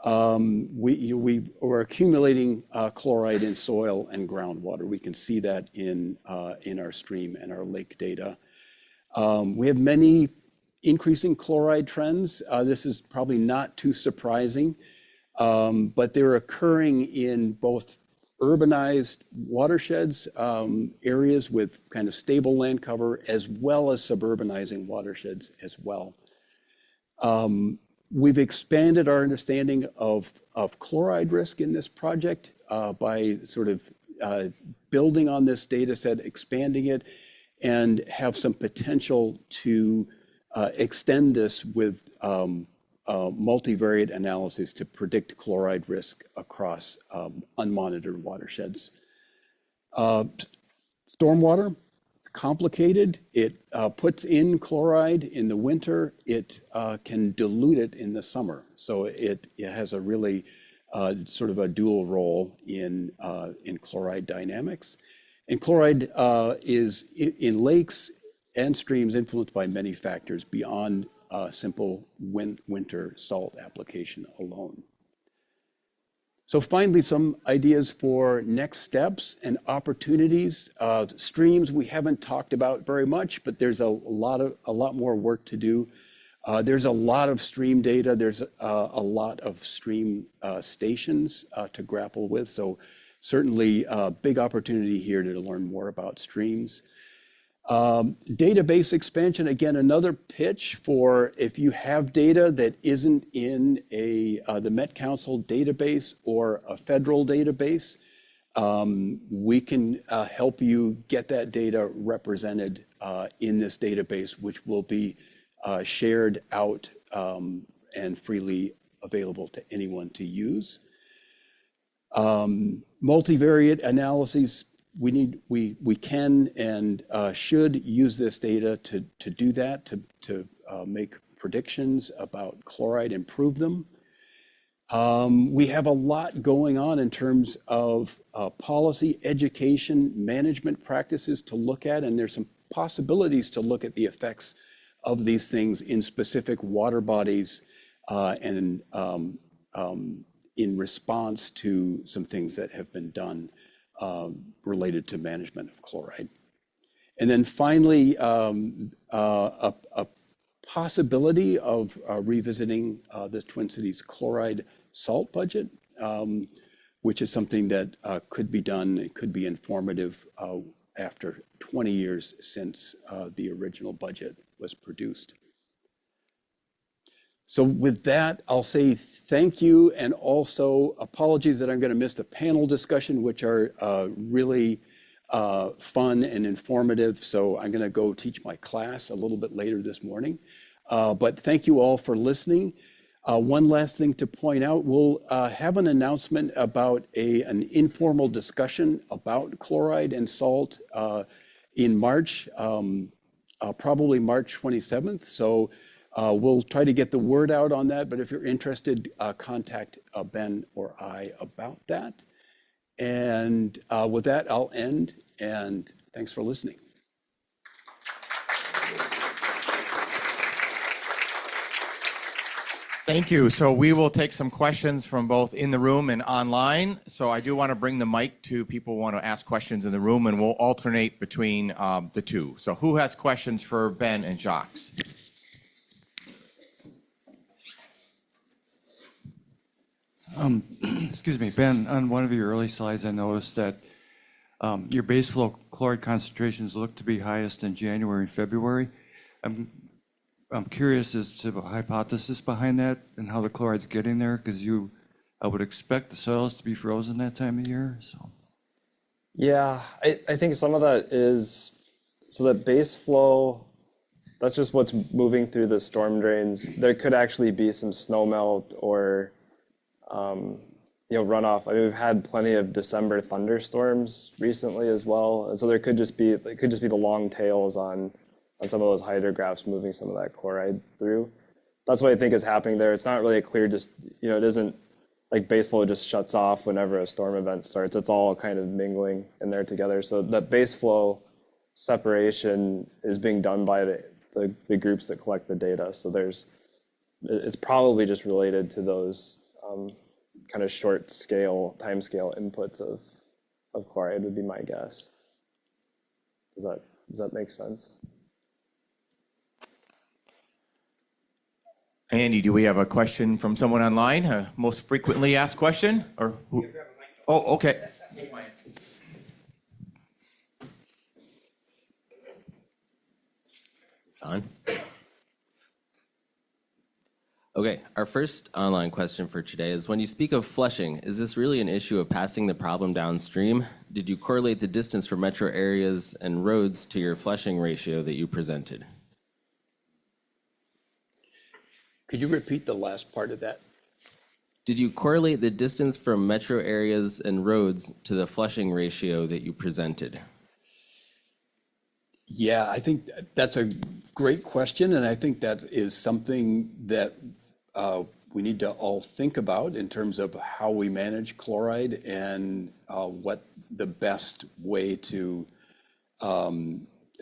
We're accumulating chloride in soil and groundwater. We can see that in our stream and our lake data. We have many increasing chloride trends. This is probably not too surprising. But they're occurring in both urbanized watersheds, areas with kind of stable land cover, as well as suburbanizing watersheds as well. We've expanded our understanding of chloride risk in this project by sort of building on this data set, expanding it, and have some potential to extend this with multivariate analysis to predict chloride risk across unmonitored watersheds. Stormwater, it's complicated. It puts in chloride in the winter. It can dilute it in the summer. So it has a really sort of a dual role in chloride dynamics. And chloride is in lakes and streams influenced by many factors beyond simple winter salt application alone. So finally, some ideas for next steps and opportunities. Streams we haven't talked about very much, but there's a lot more work to do. There's a lot of stream data. There's a lot of stream stations to grapple with. So certainly a big opportunity here to learn more about streams. Database expansion, again, another pitch for if you have data that isn't in the Met Council database or a federal database, we can help you get that data represented in this database, which will be shared out and freely available to anyone to use. Multivariate analyses. We can and should use this data to do that, to make predictions about chloride, improve them. We have a lot going on in terms of policy, education, management practices to look at, and there's some possibilities to look at the effects of these things in specific water bodies and in response to some things that have been done related to management of chloride. And then finally, a possibility of revisiting the Twin Cities chloride salt budget, which is something that could be done. It could be informative after 20 years since the original budget was produced. So with that, I'll say thank you, and also apologies that I'm going to miss the panel discussion, which are really fun and informative. So I'm going to go teach my class a little bit later this morning. But thank you all for listening. One last thing to point out, we'll have an announcement about an informal discussion about chloride and salt in March, probably March 27th. So we'll try to get the word out on that. But if you're interested, contact Ben or I about that. And with that, I'll end. And thanks for listening. Thank you. So we will take some questions from both in the room and online. So I do want to bring the mic to people who want to ask questions in the room, and we'll alternate between the two. So who has questions for Ben and Jacques? Excuse me, Ben, on one of your early slides, I noticed that your base flow chloride concentrations look to be highest in January and February. I'm curious as to the hypothesis behind that and how the chloride's getting there, because I would expect the soils to be frozen that time of year. So, yeah, I think some of that is, so that base flow, that's just what's moving through the storm drains. There could actually be some snow melt or runoff. I mean, we've had plenty of December thunderstorms recently as well, and so it could just be the long tails on some of those hydrographs moving some of that chloride through. That's what I think is happening there. It's not really a clear, it isn't like base flow just shuts off whenever a storm event starts. It's all kind of mingling in there together. So that base flow separation is being done by the groups that collect the data. So it's probably just related to those kind of short scale, time scale inputs of chloride would be my guess. Does that make sense? Andy, do we have a question from someone online? Most frequently asked question? Or who? Oh, okay. It's on. Okay, our first online question for today is, when you speak of flushing, is this really an issue of passing the problem downstream? Did you correlate the distance from metro areas and roads to your flushing ratio that you presented? Could you repeat the last part of that? Did you correlate the distance from metro areas and roads to the flushing ratio that you presented? Yeah, I think that's a great question, and I think that is something that we need to all think about in terms of how we manage chloride and what the best way to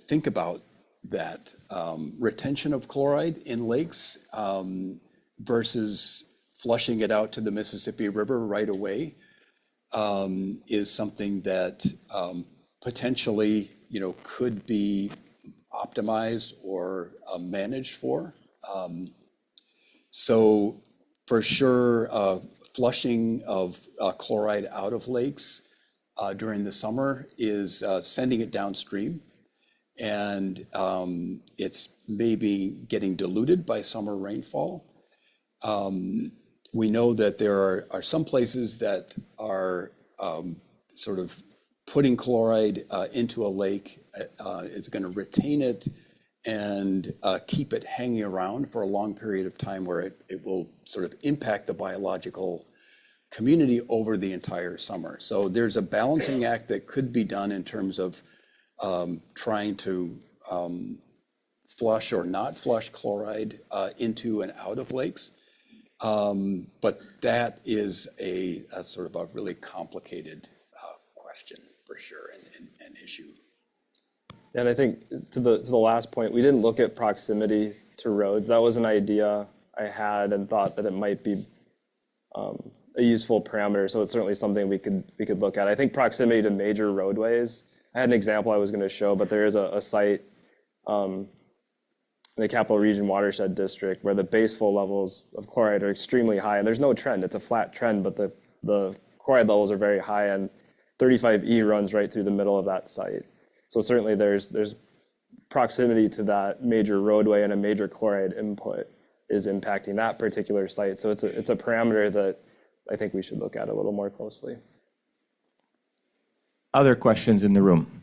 think about that retention of chloride in lakes versus flushing it out to the Mississippi River right away is something that potentially could be optimized or managed for. So for sure, flushing of chloride out of lakes during the summer is sending it downstream. And it's maybe getting diluted by summer rainfall. We know that there are some places that are sort of putting chloride into a lake is going to retain it and keep it hanging around for a long period of time, where it will sort of impact the biological community over the entire summer. So there's a balancing act that could be done in terms of trying to flush or not flush chloride into and out of lakes. But that is a sort of a really complicated question for sure, and issue. And I think to the last point, we didn't look at proximity to roads. That was an idea I had and thought that it might be a useful parameter. So it's certainly something we could look at. I think proximity to major roadways, I had an example I was going to show, but there is a site in the Capital Region Watershed District where the base flow levels of chloride are extremely high, and there's no trend. It's a flat trend, but the chloride levels are very high, and 35E runs right through the middle of that site. So certainly there's proximity to that major roadway, and a major chloride input is impacting that particular site. So it's a parameter that I think we should look at a little more closely. Other questions in the room?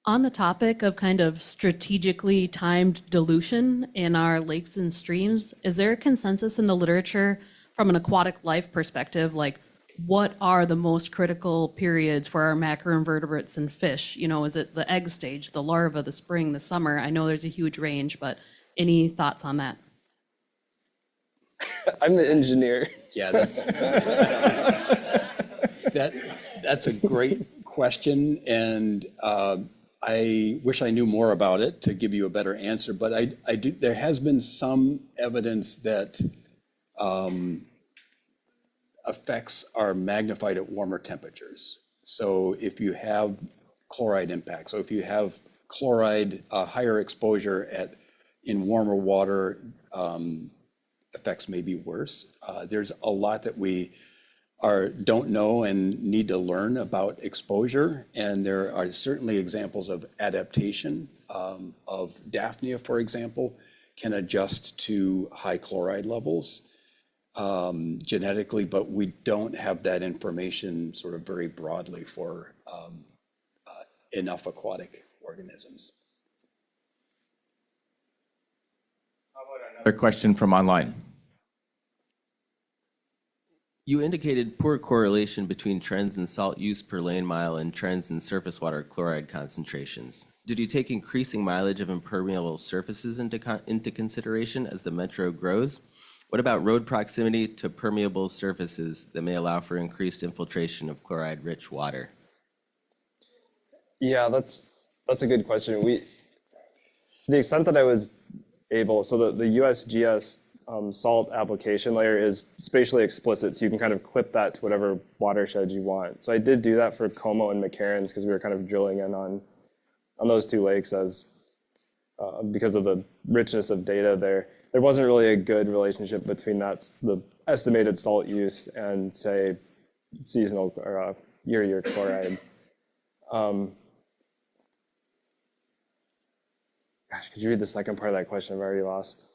On the topic of kind of strategically timed dilution in our lakes and streams, is there a consensus in the literature from an aquatic life perspective, like what are the most critical periods for our macroinvertebrates and fish? You know, is it the egg stage, the larva, the spring, the summer? I know there's a huge range, but any thoughts on that? I'm the engineer. Yeah, that's a great question, and I wish I knew more about it to give you a better answer. But I do. There has been some evidence that effects are magnified at warmer temperatures. So if you have chloride impact, so if you have chloride higher exposure in warmer water, effects may be worse. There's a lot that we don't know and need to learn about exposure, and there are certainly examples of adaptation of Daphnia, for example, can adjust to high chloride levels genetically, but we don't have that information sort of very broadly for enough aquatic organisms. Another question from online. You indicated poor correlation between trends in salt use per lane mile and trends in surface water chloride concentrations. Did you take increasing mileage of impermeable surfaces into consideration as the metro grows? What about road proximity to permeable surfaces that may allow for increased infiltration of chloride-rich water? Yeah, that's a good question. To the extent that I was able, so the USGS salt application layer is spatially explicit, so you can kind of clip that to whatever watershed you want. So I did do that for Como and McCarran's because we were kind of drilling in on those two lakes as because of the richness of data there. There wasn't really a good relationship between the estimated salt use and, say, seasonal or year-to-year chloride. Gosh, could you read the second part of that question? I've already lost.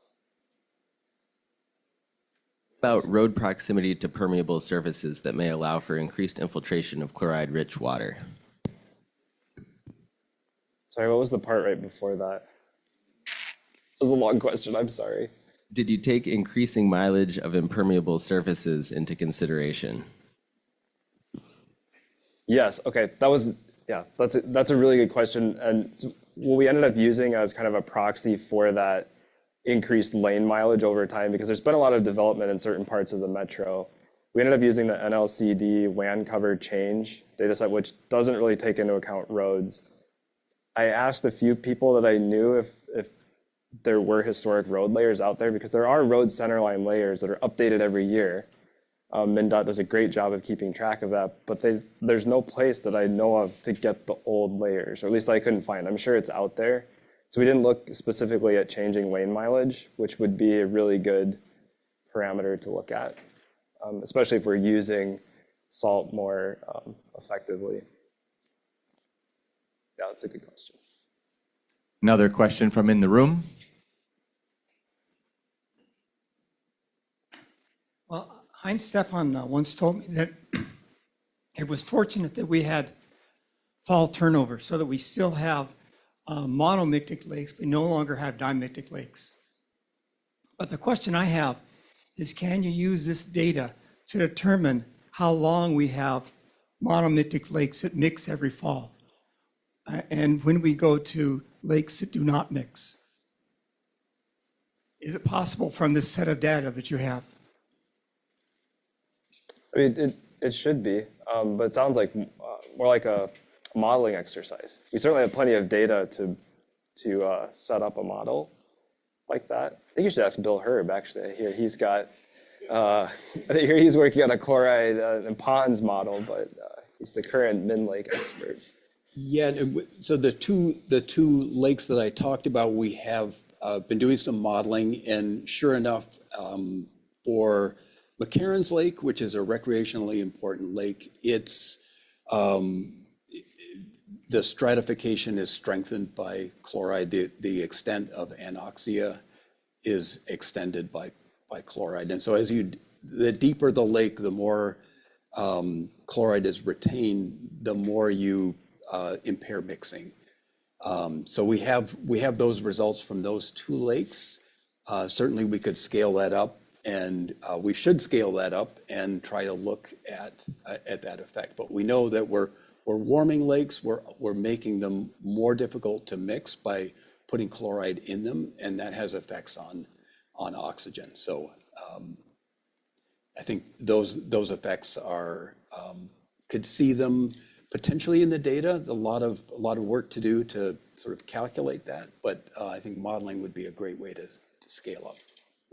About road proximity to permeable surfaces that may allow for increased infiltration of chloride-rich water. Sorry, what was the part right before that? It was a long question, I'm sorry. Did you take increasing mileage of impermeable surfaces into consideration? Yes, okay, that's a really good question. And so what we ended up using as kind of a proxy for that increased lane mileage over time, because there's been a lot of development in certain parts of the metro. We ended up using the NLCD land cover change data set, which doesn't really take into account roads. I asked a few people that I knew if there were historic road layers out there, because there are road centerline layers that are updated every year. MnDOT does a great job of keeping track of that, but there's no place that I know of to get the old layers, or at least I couldn't find. I'm sure it's out there. So we didn't look specifically at changing lane mileage, which would be a really good parameter to look at, especially if we're using salt more effectively. Yeah, that's a good question. Another question from in the room. Well, Heinz Stefan once told me that it was fortunate that we had fall turnover so that we still have monomictic lakes. We no longer have dimictic lakes. But the question I have is, can you use this data to determine how long we have monomictic lakes that mix every fall? And when we go to lakes that do not mix? Is it possible from this set of data that you have? I mean, it should be, but it sounds like more like a modeling exercise. We certainly have plenty of data to set up a model like that. I think you should ask Bill Herb, actually. Here he's got, I hear he's working on a chloride and ponds model, but he's the current Min Lake expert. Yeah, so the two lakes that I talked about, we have been doing some modeling, and sure enough, for McCarran's Lake, which is a recreationally important lake, it's the stratification is strengthened by chloride. The extent of anoxia is extended by chloride, and so the deeper the lake, the more chloride is retained, the more you impair mixing. So we have those results from those two lakes. Certainly, we could scale that up, and we should scale that up and try to look at that effect. But we know that we're warming lakes. We're making them more difficult to mix by putting chloride in them, and that has effects on oxygen. So I think those effects are could see them potentially in the data. A lot of work to do to sort of calculate that, but I think modeling would be a great way to scale up.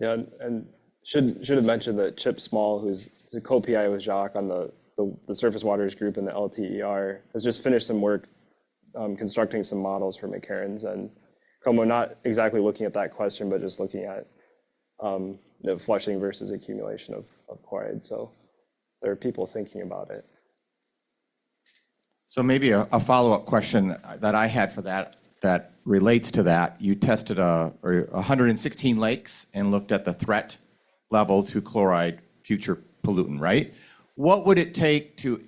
Yeah, and should have mentioned that Chip Small, who's a co-PI with Jacques on the surface waters group in the LTER, has just finished some work constructing some models for McCarran's and Como, not exactly looking at that question, but just looking at flushing versus accumulation of chloride. So there are people thinking about it. So maybe a follow-up question that I had for that relates to that. You tested 116 lakes and looked at the threat level to chloride, future pollutant, right? What would it take to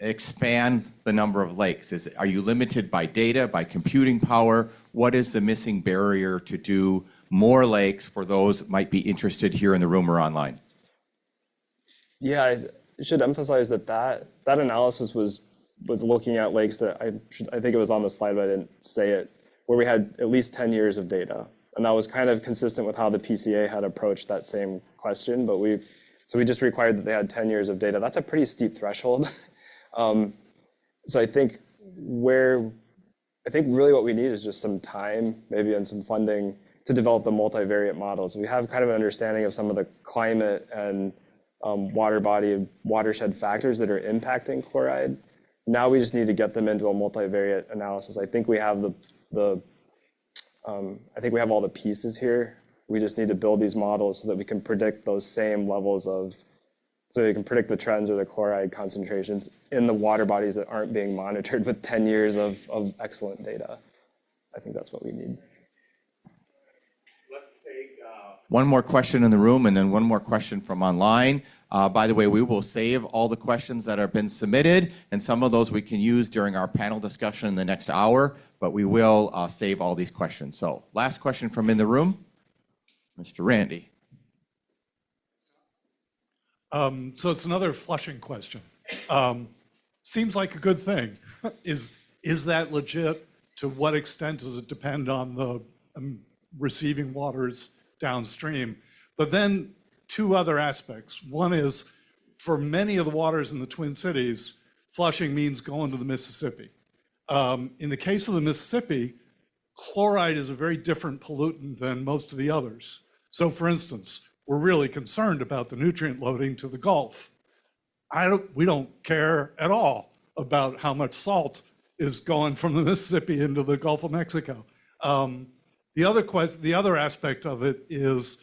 expand the number of lakes? Are you limited by data, by computing power? What is the missing barrier to do more lakes for those who might be interested here in the room or online? Yeah, I should emphasize that analysis was looking at lakes that I think it was on the slide, but I didn't say it, where we had at least 10 years of data. And that was kind of consistent with how the PCA had approached that same question, but we just required that they had 10 years of data. That's a pretty steep threshold. So I think really what we need is just some time, maybe, and some funding to develop the multivariate models. We have kind of an understanding of some of the climate and water body, watershed factors that are impacting chloride. Now we just need to get them into a multivariate analysis. I think we have all the pieces here. We just need to build these models so that we can predict those same levels so we can predict the trends or the chloride concentrations in the water bodies that aren't being monitored with 10 years of excellent data. I think that's what we need. Let's take one more question in the room and then one more question from online. By the way, we will save all the questions that have been submitted, and some of those we can use during our panel discussion in the next hour, but we will save all these questions. So last question from in the room, Mr. Randy. So it's another flushing question. Seems like a good thing. Is that legit? To what extent does it depend on the receiving waters downstream? But then two other aspects. One is, for many of the waters in the Twin Cities, flushing means going to the Mississippi. In the case of the Mississippi, chloride is a very different pollutant than most of the others. So for instance, we're really concerned about the nutrient loading to the Gulf. We don't care at all about how much salt is going from the Mississippi into the Gulf of Mexico. The other aspect of it is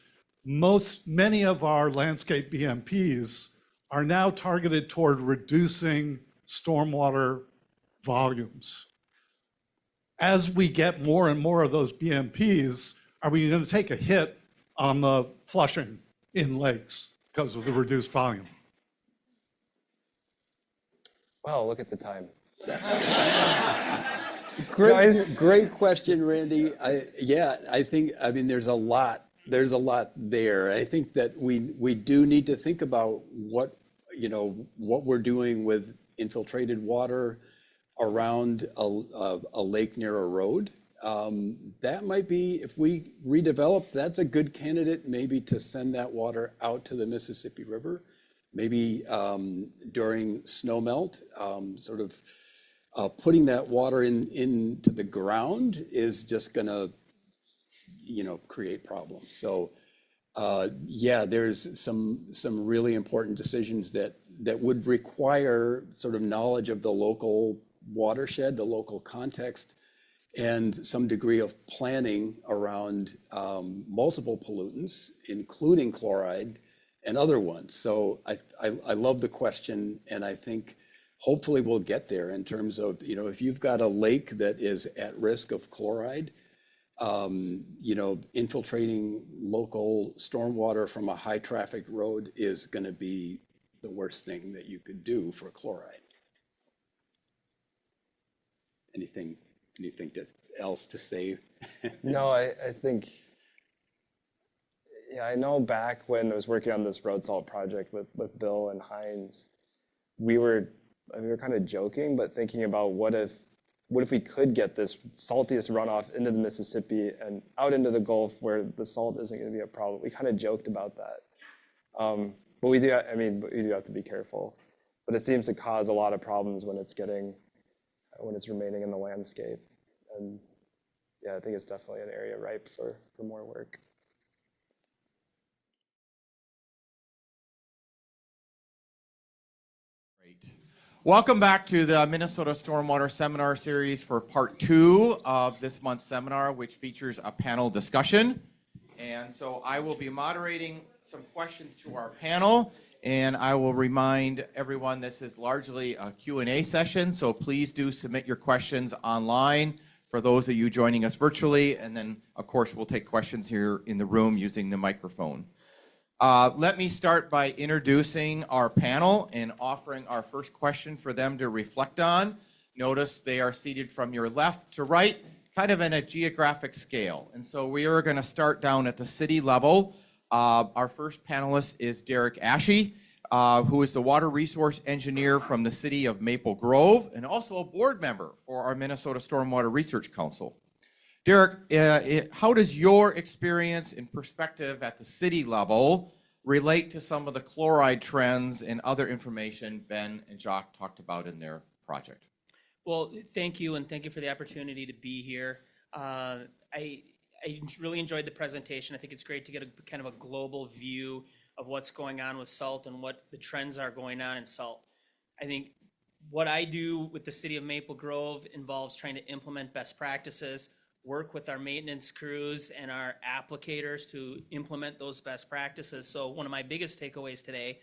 many of our landscape BMPs are now targeted toward reducing stormwater volumes. As we get more and more of those BMPs, are we going to take a hit on the flushing in lakes because of the reduced volume? Wow, look at the time. Great question, Randy. I think there's a lot there. I think that we do need to think about what we're doing with infiltrated water around a lake near a road. That might be, if we redevelop, that's a good candidate maybe to send that water out to the Mississippi River. Maybe during snowmelt, putting that water into the ground is just going to create problems. So there's some really important decisions that would require sort of knowledge of the local watershed, the local context, and some degree of planning around multiple pollutants, including chloride and other ones. So I love the question, and I think hopefully we'll get there in terms of, if you've got a lake that is at risk of chloride, infiltrating local stormwater from a high traffic road is going to be the worst thing that you could do for chloride. Anything anything else to say? No, I think, yeah, I know back when I was working on this road salt project with Bill and Heinz, we were kind of joking, but thinking about what if we could get this saltiest runoff into the Mississippi and out into the Gulf where the salt isn't going to be a problem. We kind of joked about that. But we do have to be careful. But it seems to cause a lot of problems when it's remaining in the landscape. And yeah, I think it's definitely an area ripe for more work. Great. Welcome back to the Minnesota Stormwater Seminar Series for part 2 of this month's seminar, which features a panel discussion. And so I will be moderating some questions to our panel, and I will remind everyone this is largely a Q&A session, so please do submit your questions online for those of you joining us virtually, and then, of course, we'll take questions here in the room using the microphone. Let me start by introducing our panel and offering our first question for them to reflect on. Notice they are seated from your left to right, kind of in a geographic scale. And so we are going to start down at the city level. Our first panelist is Derek Asche, who is the water resource engineer from the city of Maple Grove and also a board member for our Minnesota Stormwater Research Council. Derek, how does your experience and perspective at the city level relate to some of the chloride trends and other information Ben and Jacques talked about in their project? Well, thank you, and thank you for the opportunity to be here. I really enjoyed the presentation. I think it's great to get a kind of a global view of what's going on with salt and what the trends are going on in salt. I think what I do with the city of Maple Grove involves trying to implement best practices, work with our maintenance crews and our applicators to implement those best practices. So one of my biggest takeaways today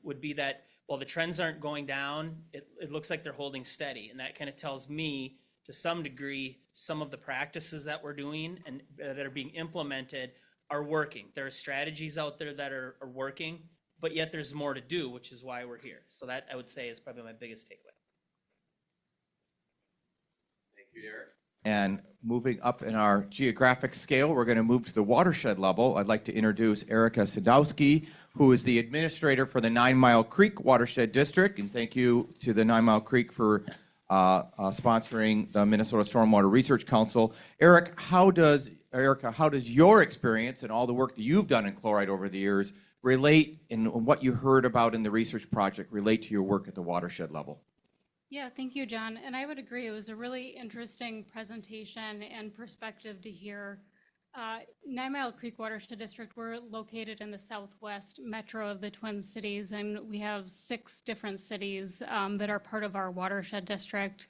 would be that while the trends aren't going down, it looks like they're holding steady. And that kind of tells me, to some degree, some of the practices that we're doing and that are being implemented are working. There are strategies out there that are working, but yet there's more to do, which is why we're here. So that, I would say, is probably my biggest takeaway. Thank you, Derek. And moving up in our geographic scale, we're going to move to the watershed level. I'd like to introduce Erica Sniegowski, who is the administrator for the 9 Mile Creek Watershed District. And thank you to the 9 Mile Creek for sponsoring the Minnesota Stormwater Research Council. Erica, how does your experience and all the work that you've done in chloride over the years relate, and what you heard about in the research project relate to your work at the watershed level? Yeah, thank you, John. And I would agree. It was a really interesting presentation and perspective to hear. 9 Mile Creek Watershed District, we're located in the southwest metro of the Twin Cities, and we have 6 different cities that are part of our watershed district.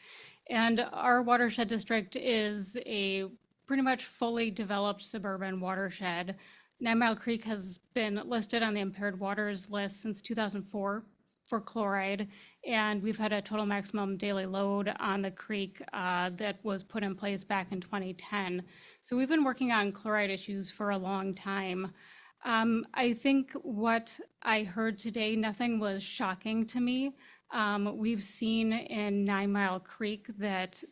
And our watershed district is a pretty much fully developed suburban watershed. 9 Mile Creek has been listed on the impaired waters list since 2004 for chloride, and we've had a total maximum daily load on the creek that was put in place back in 2010. So we've been working on chloride issues for a long time. I think what I heard today, nothing was shocking to me. We've seen in 9 Mile Creek that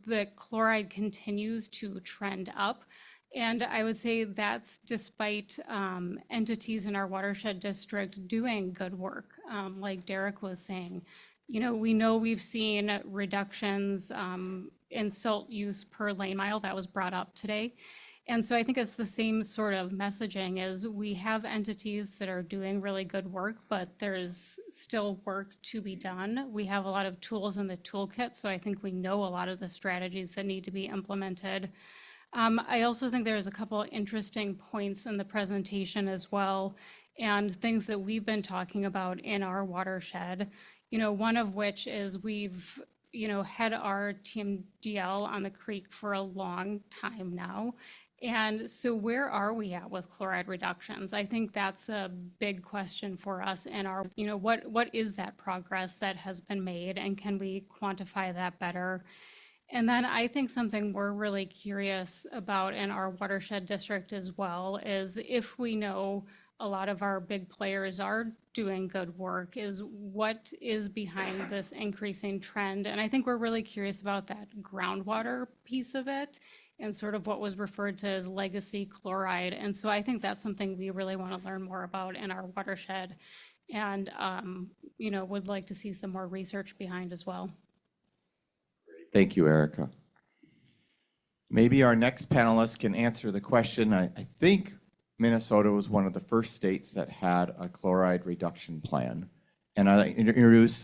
the chloride continues to trend up. And I would say that's despite entities in our watershed district doing good work, like Derek was saying. You know we've seen reductions in salt use per lane mile. That was brought up today. And so I think it's the same sort of messaging as we have entities that are doing really good work, but there's still work to be done. We have a lot of tools in the toolkit, so I think we know a lot of the strategies that need to be implemented. I also think there's a couple of interesting points in the presentation as well, and things that we've been talking about in our watershed. One of which is we've, had our TMDL on the creek for a long time now. And so where are we at with chloride reductions? I think that's a big question for us in our, what is that progress that has been made, and can we quantify that better? And then I think something we're really curious about in our watershed district as well is if we know a lot of our big players are doing good work, is what is behind this increasing trend. And I think we're really curious about that groundwater piece of it and sort of what was referred to as legacy chloride. And so I think that's something we really want to learn more about in our watershed, and would like to see some more research behind as well. Thank you, Erica. Maybe our next panelist can answer the question. I think Minnesota was one of the first states that had a chloride reduction plan. And I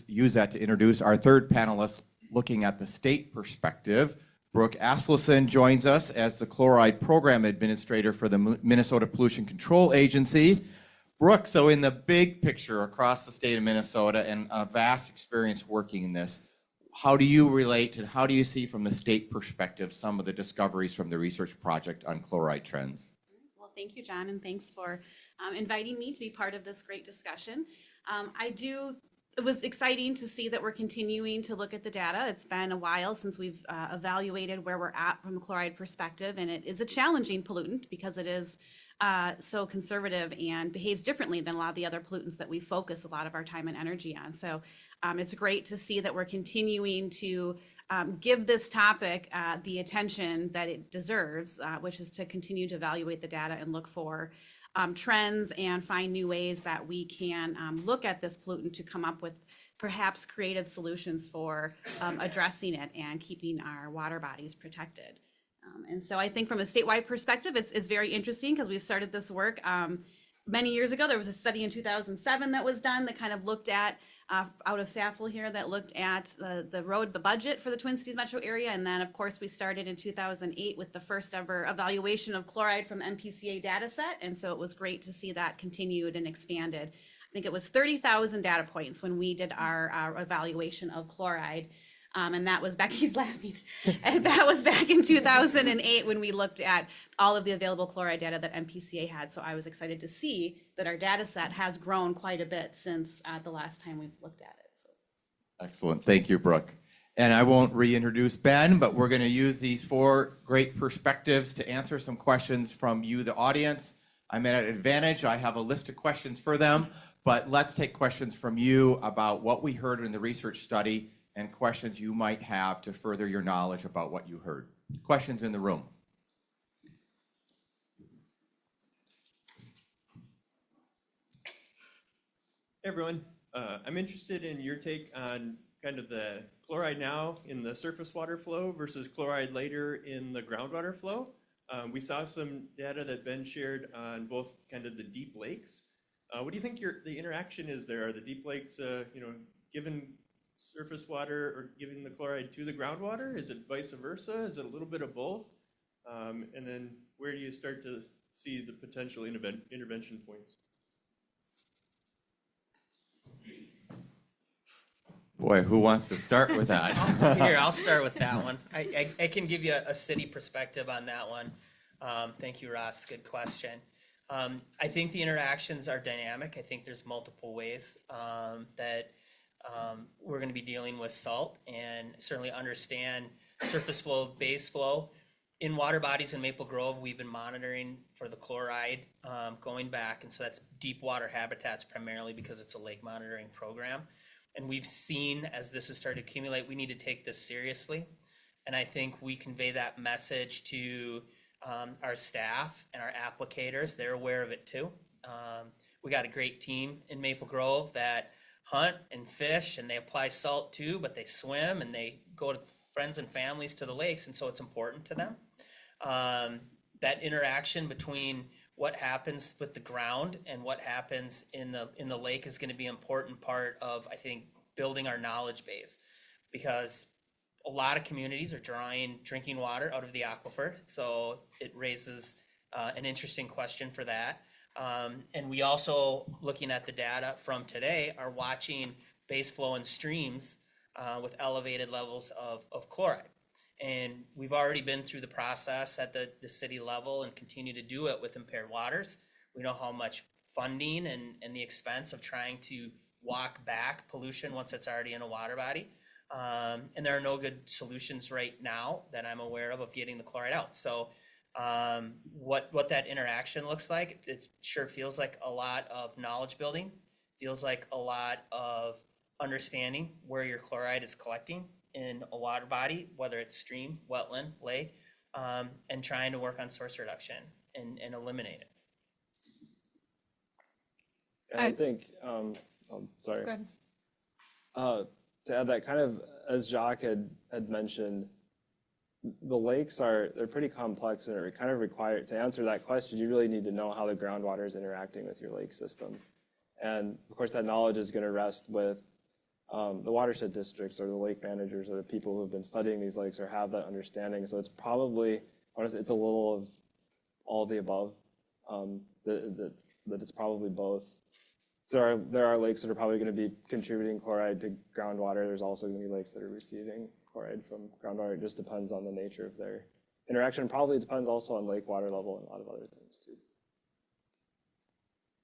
use that to introduce our third panelist looking at the state perspective. Brooke Asleson joins us as the Chloride Program Administrator for the Minnesota Pollution Control Agency. Brooke, so in the big picture across the state of Minnesota and a vast experience working in this, how do you relate and how do you see from the state perspective some of the discoveries from the research project on chloride trends? Well, thank you, John, and thanks for inviting me to be part of this great discussion. It was exciting to see that we're continuing to look at the data. It's been a while since we've evaluated where we're at from a chloride perspective, and it is a challenging pollutant because it is so conservative and behaves differently than a lot of the other pollutants that we focus a lot of our time and energy on. So it's great to see that we're continuing to give this topic the attention that it deserves, which is to continue to evaluate the data and look for trends and find new ways that we can look at this pollutant to come up with perhaps creative solutions for addressing it and keeping our water bodies protected. And so I think from a statewide perspective, it's very interesting because we've started this work many years ago. There was a study in 2007 that was done that kind of looked at out of Saffel here that looked at the budget for the Twin Cities metro area. And then, of course, we started in 2008 with the first ever evaluation of chloride from MPCA data set. And so it was great to see that continued and expanded. I think it was 30,000 data points when we did our evaluation of chloride. And that was Becky's laughing. And that was back in 2008 when we looked at all of the available chloride data that MPCA had. So I was excited to see that our data set has grown quite a bit since the last time we've looked at it. So. Excellent. Thank you, Brooke. And I won't reintroduce Ben, but we're going to use these four great perspectives to answer some questions from you, the audience. I'm at an advantage. I have a list of questions for them, but let's take questions from you about what we heard in the research study and questions you might have to further your knowledge about what you heard. Questions in the room. Hey everyone, I'm interested in your take on kind of the chloride now in the surface water flow versus chloride later in the groundwater flow. We saw some data that Ben shared on both kind of the deep lakes. What do you think the interaction is there? Are the deep lakes, given surface water or giving the chloride to the groundwater? Is it vice versa? Is it a little bit of both? And then where do you start to see the potential intervention points? Boy, who wants to start with that? Here, I'll start with that one. I can give you a city perspective on that one. Thank you, Ross. Good question. I think the interactions are dynamic. I think there's multiple ways that we're going to be dealing with salt, and certainly understand surface flow, base flow. In water bodies in Maple Grove, we've been monitoring for the chloride going back, and so that's deep water habitats primarily because it's a lake monitoring program. And we've seen as this has started to accumulate, we need to take this seriously. And I think we convey that message to our staff and our applicators. They're aware of it too. We got a great team in Maple Grove that hunt and fish, and they apply salt too, but they swim and they go to friends and families to the lakes, and so it's important to them. That interaction between what happens with the ground and what happens in the lake is going to be an important part of, I think, building our knowledge base, because a lot of communities are drawing drinking water out of the aquifer, so it raises an interesting question for that. And we also, looking at the data from today, are watching base flow in streams with elevated levels of chloride. And we've already been through the process at the city level and continue to do it with impaired waters. We know how much funding and the expense of trying to walk back pollution once it's already in a water body. And there are no good solutions right now that I'm aware of getting the chloride out. So What that interaction looks like. It sure feels like a lot of knowledge building, feels like a lot of understanding where your chloride is collecting in a water body, whether it's stream, wetland, lake, and trying to work on source reduction and eliminate it. And I think, sorry. Go ahead. To add that, kind of as Jacques had mentioned, the lakes they're pretty complex, and it kind of require, to answer that question, you really need to know how the groundwater is interacting with your lake system. And of course, that knowledge is going to rest with the watershed districts or the lake managers or the people who have been studying these lakes or have that understanding. So it's probably, honestly, it's a little of all of the above, that it's probably both. So there are lakes that are probably going to be contributing chloride to groundwater. There's also going to be lakes that are receiving chloride from groundwater. It just depends on the nature of their interaction. Probably depends also on lake water level and a lot of other things too.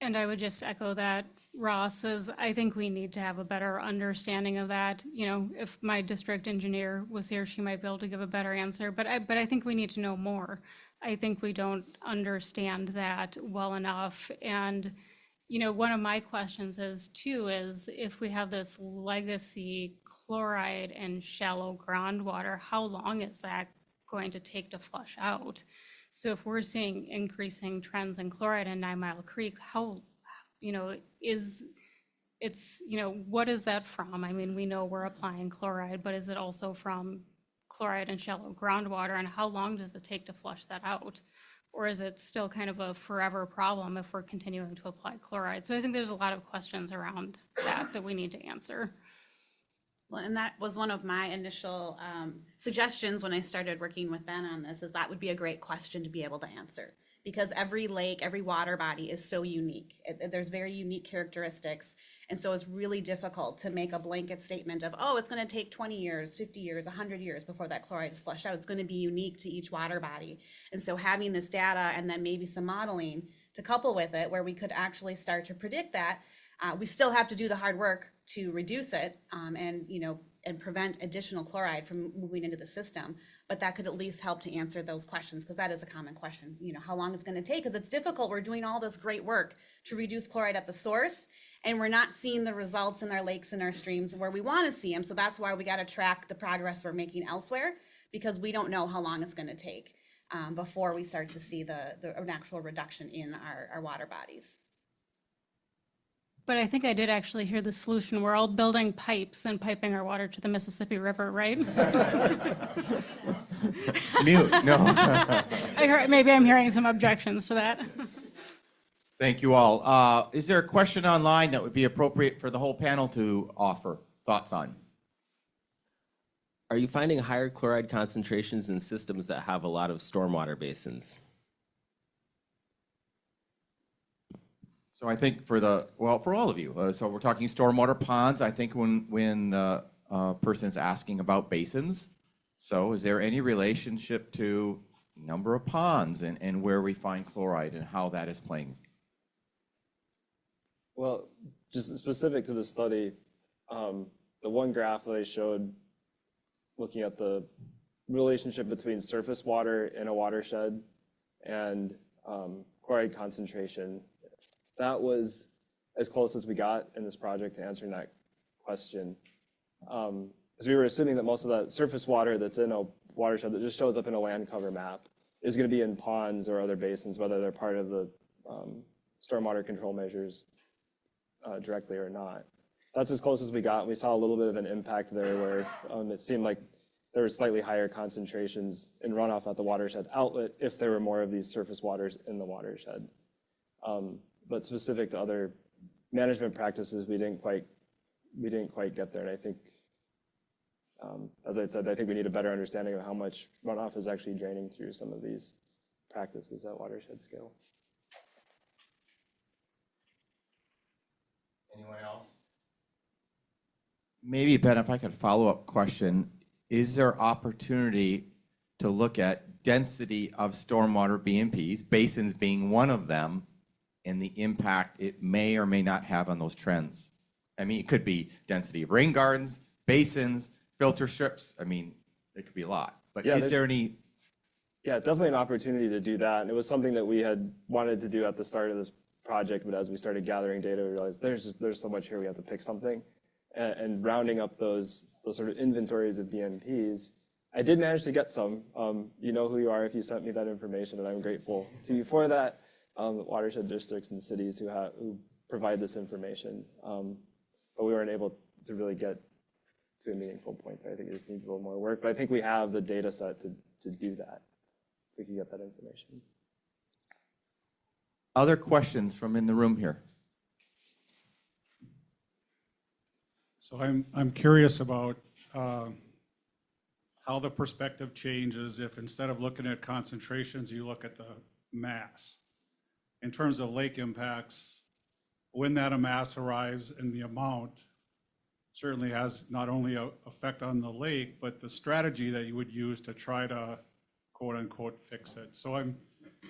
And I would just echo that, Ross, is I think we need to have a better understanding of that. You know, if my district engineer was here, she might be able to give a better answer, but I think we need to know more. I think we don't understand that well enough. And, you know, one of my questions is if we have this legacy chloride and shallow groundwater, how long is that going to take to flush out? So if we're seeing increasing trends in chloride in 9 Mile Creek, how, you know, what is that from? I mean, we know we're applying chloride, but is it also from chloride and shallow groundwater, and how long does it take to flush that out? Or is it still kind of a forever problem if we're continuing to apply chloride? So I think there's a lot of questions around that we need to answer. Well, and that was one of my initial suggestions when I started working with Ben on this, is that would be a great question to be able to answer, because every lake, every water body is so unique. There's very unique characteristics. And so it's really difficult to make a blanket statement of, oh, it's going to take 20 years, 50 years, 100 years before that chloride is flushed out. It's going to be unique to each water body. And so having this data and then maybe some modeling to couple with it, where we could actually start to predict that, we still have to do the hard work to reduce it and prevent additional chloride from moving into the system. But that could at least help to answer those questions, because that is a common question. You know, how long is it going to take? Because it's difficult. We're doing all this great work to reduce chloride at the source, and we're not seeing the results in our lakes and our streams where we want to see them. So that's why we got to track the progress we're making elsewhere, because we don't know how long it's going to take before we start to see an actual reduction in our water bodies. But I think I did actually hear the solution. We're all building pipes and piping our water to the Mississippi River, right? Mute, no. Maybe I'm hearing some objections to that. Thank you all. Is there a question online that would be appropriate for the whole panel to offer thoughts on? Are you finding higher chloride concentrations in systems that have a lot of stormwater basins? So I think for all of you, so we're talking stormwater ponds. I think when the person is asking about basins, so is there any relationship to number of ponds and where we find chloride and how that is playing? Well, just specific to the study, the one graph that I showed looking at the relationship between surface water in a watershed and chloride concentration, that was as close as we got in this project to answering that question. Because we were assuming that most of that surface water that's in a watershed that just shows up in a land cover map is going to be in ponds or other basins, whether they're part of the stormwater control measures directly or not. That's as close as we got. We saw a little bit of an impact there where it seemed like there were slightly higher concentrations in runoff at the watershed outlet if there were more of these surface waters in the watershed. But specific to other management practices, we didn't quite get there. And I think, as I said, I think we need a better understanding of how much runoff is actually draining through some of these practices at watershed scale. Anyone else? Maybe, Ben, if I could follow-up question, is there opportunity to look at density of stormwater BMPs, basins being one of them, and the impact it may or may not have on those trends? I mean, it could be density of rain gardens, basins, filter strips. I mean, it could be a lot. But yeah, is there any Yeah, definitely an opportunity to do that. And it was something that we had wanted to do at the start of this project, but as we started gathering data, we realized there's so much here, we have to pick something. And rounding up those sort of inventories of BMPs, I did manage to get some. You know who you are if you sent me that information, and I'm grateful to you for that. Watershed districts and cities who provide this information. But we weren't able to really get to a meaningful point there. I think it just needs a little more work, but I think we have the data set to do that. If we can get that information. Other questions from in the room here? So I'm curious about how the perspective changes if instead of looking at concentrations, you look at the mass. In terms of lake impacts, when that mass arrives and the amount certainly has not only an effect on the lake, but the strategy that you would use to try to quote unquote fix it. So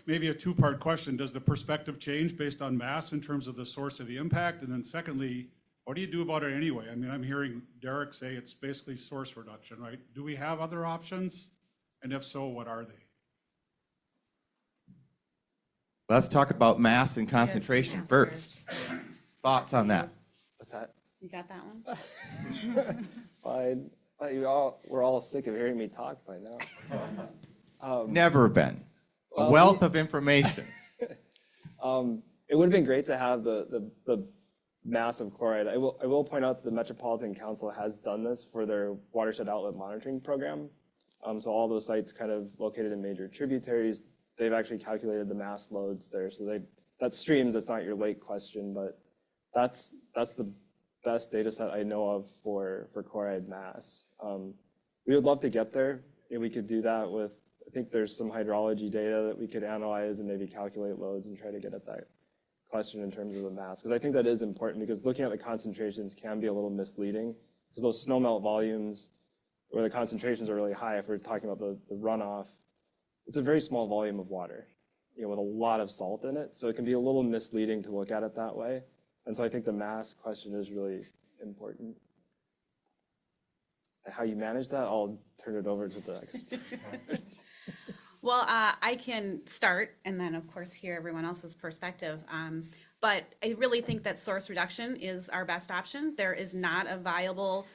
maybe a two-part question. Does the perspective change based on mass in terms of the source of the impact? And then secondly, what do you do about it anyway? I mean, I'm hearing Derek say it's basically source reduction, right? Do we have other options? And if so, what are they? Let's talk about mass and concentration mass first. Thoughts on that? What's that? You got that one? Fine. We're all sick of hearing me talk by now. Never been. A Well, wealth of information. It would have been great to have the mass of chloride. I will point out the Metropolitan Council has done this for their watershed outlet monitoring program. So all those sites kind of located in major tributaries, they've actually calculated the mass loads there. So that's streams, that's not your lake question, but that's the best data set I know of for chloride mass. We would love to get there. And we could do that with, I think there's some hydrology data that we could analyze and maybe calculate loads and try to get at that question in terms of the mass. Because I think that is important, because looking at the concentrations can be a little misleading, because those snowmelt volumes where the concentrations are really high, if we're talking about the runoff, it's a very small volume of water, with a lot of salt in it. So it can be a little misleading to look at it that way. And so I think the mass question is really important. How you manage that, I'll turn it over to the experts. Well, I can start and then, of course, hear everyone else's perspective. But I really think that source reduction is our best option. There is not a viable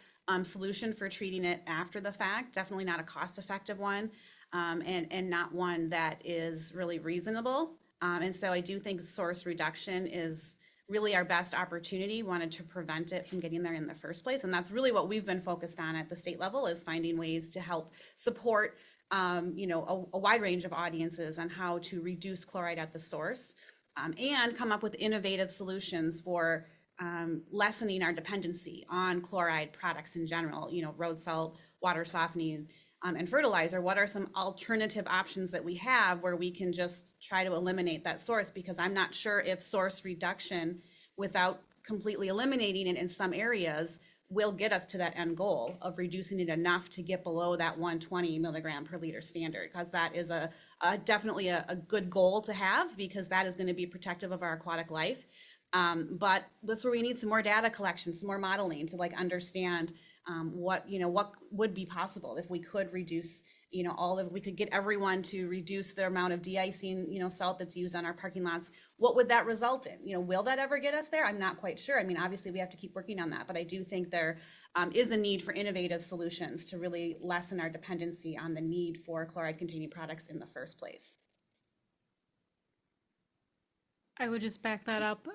solution for treating it after the fact, definitely not a cost-effective one, and not one that is really reasonable. And so I do think source reduction is really our best opportunity, wanted to prevent it from getting there in the first place. And that's really what we've been focused on at the state level, is finding ways to help support a wide range of audiences on how to reduce chloride at the source, and come up with innovative solutions for lessening our dependency on chloride products in general, road salt, water softening, and fertilizer. What are some alternative options that we have where we can just try to eliminate that source? Because I'm not sure if source reduction, without completely eliminating it in some areas, will get us to that end goal of reducing it enough to get below that 120 milligram per liter standard, because that is definitely a good goal to have, because that is going to be protective of our aquatic life. But that's where we need some more data collection, some more modeling to understand what would be possible if we could reduce, we could get everyone to reduce the amount of de-icing, salt that's used on our parking lots. What would that result in? Will that ever get us there? I'm not quite sure. I mean, obviously we have to keep working on that, but I do think there is a need for innovative solutions to really lessen our dependency on the need for chloride-containing products in the first place. I would just back that up.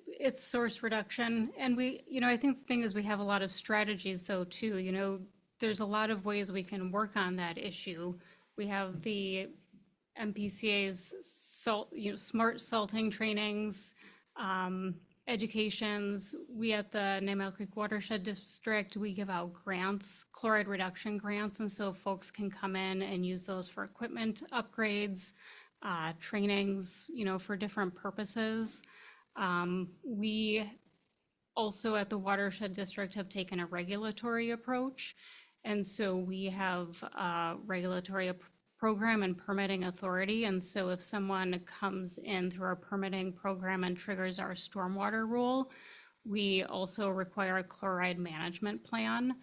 It's source reduction. And I think the thing is we have a lot of strategies though too. There's a lot of ways we can work on that issue. We have the MPCA's smart salting trainings, educations. We at the Namail Creek Watershed District, we give out grants, chloride reduction grants. And so folks can come in and use those for equipment upgrades, trainings, for different purposes. We also at the Watershed District have taken a regulatory approach. And so we have a regulatory program and permitting authority. And so if someone comes in through our permitting program and triggers our stormwater rule, we also require a chloride management plan.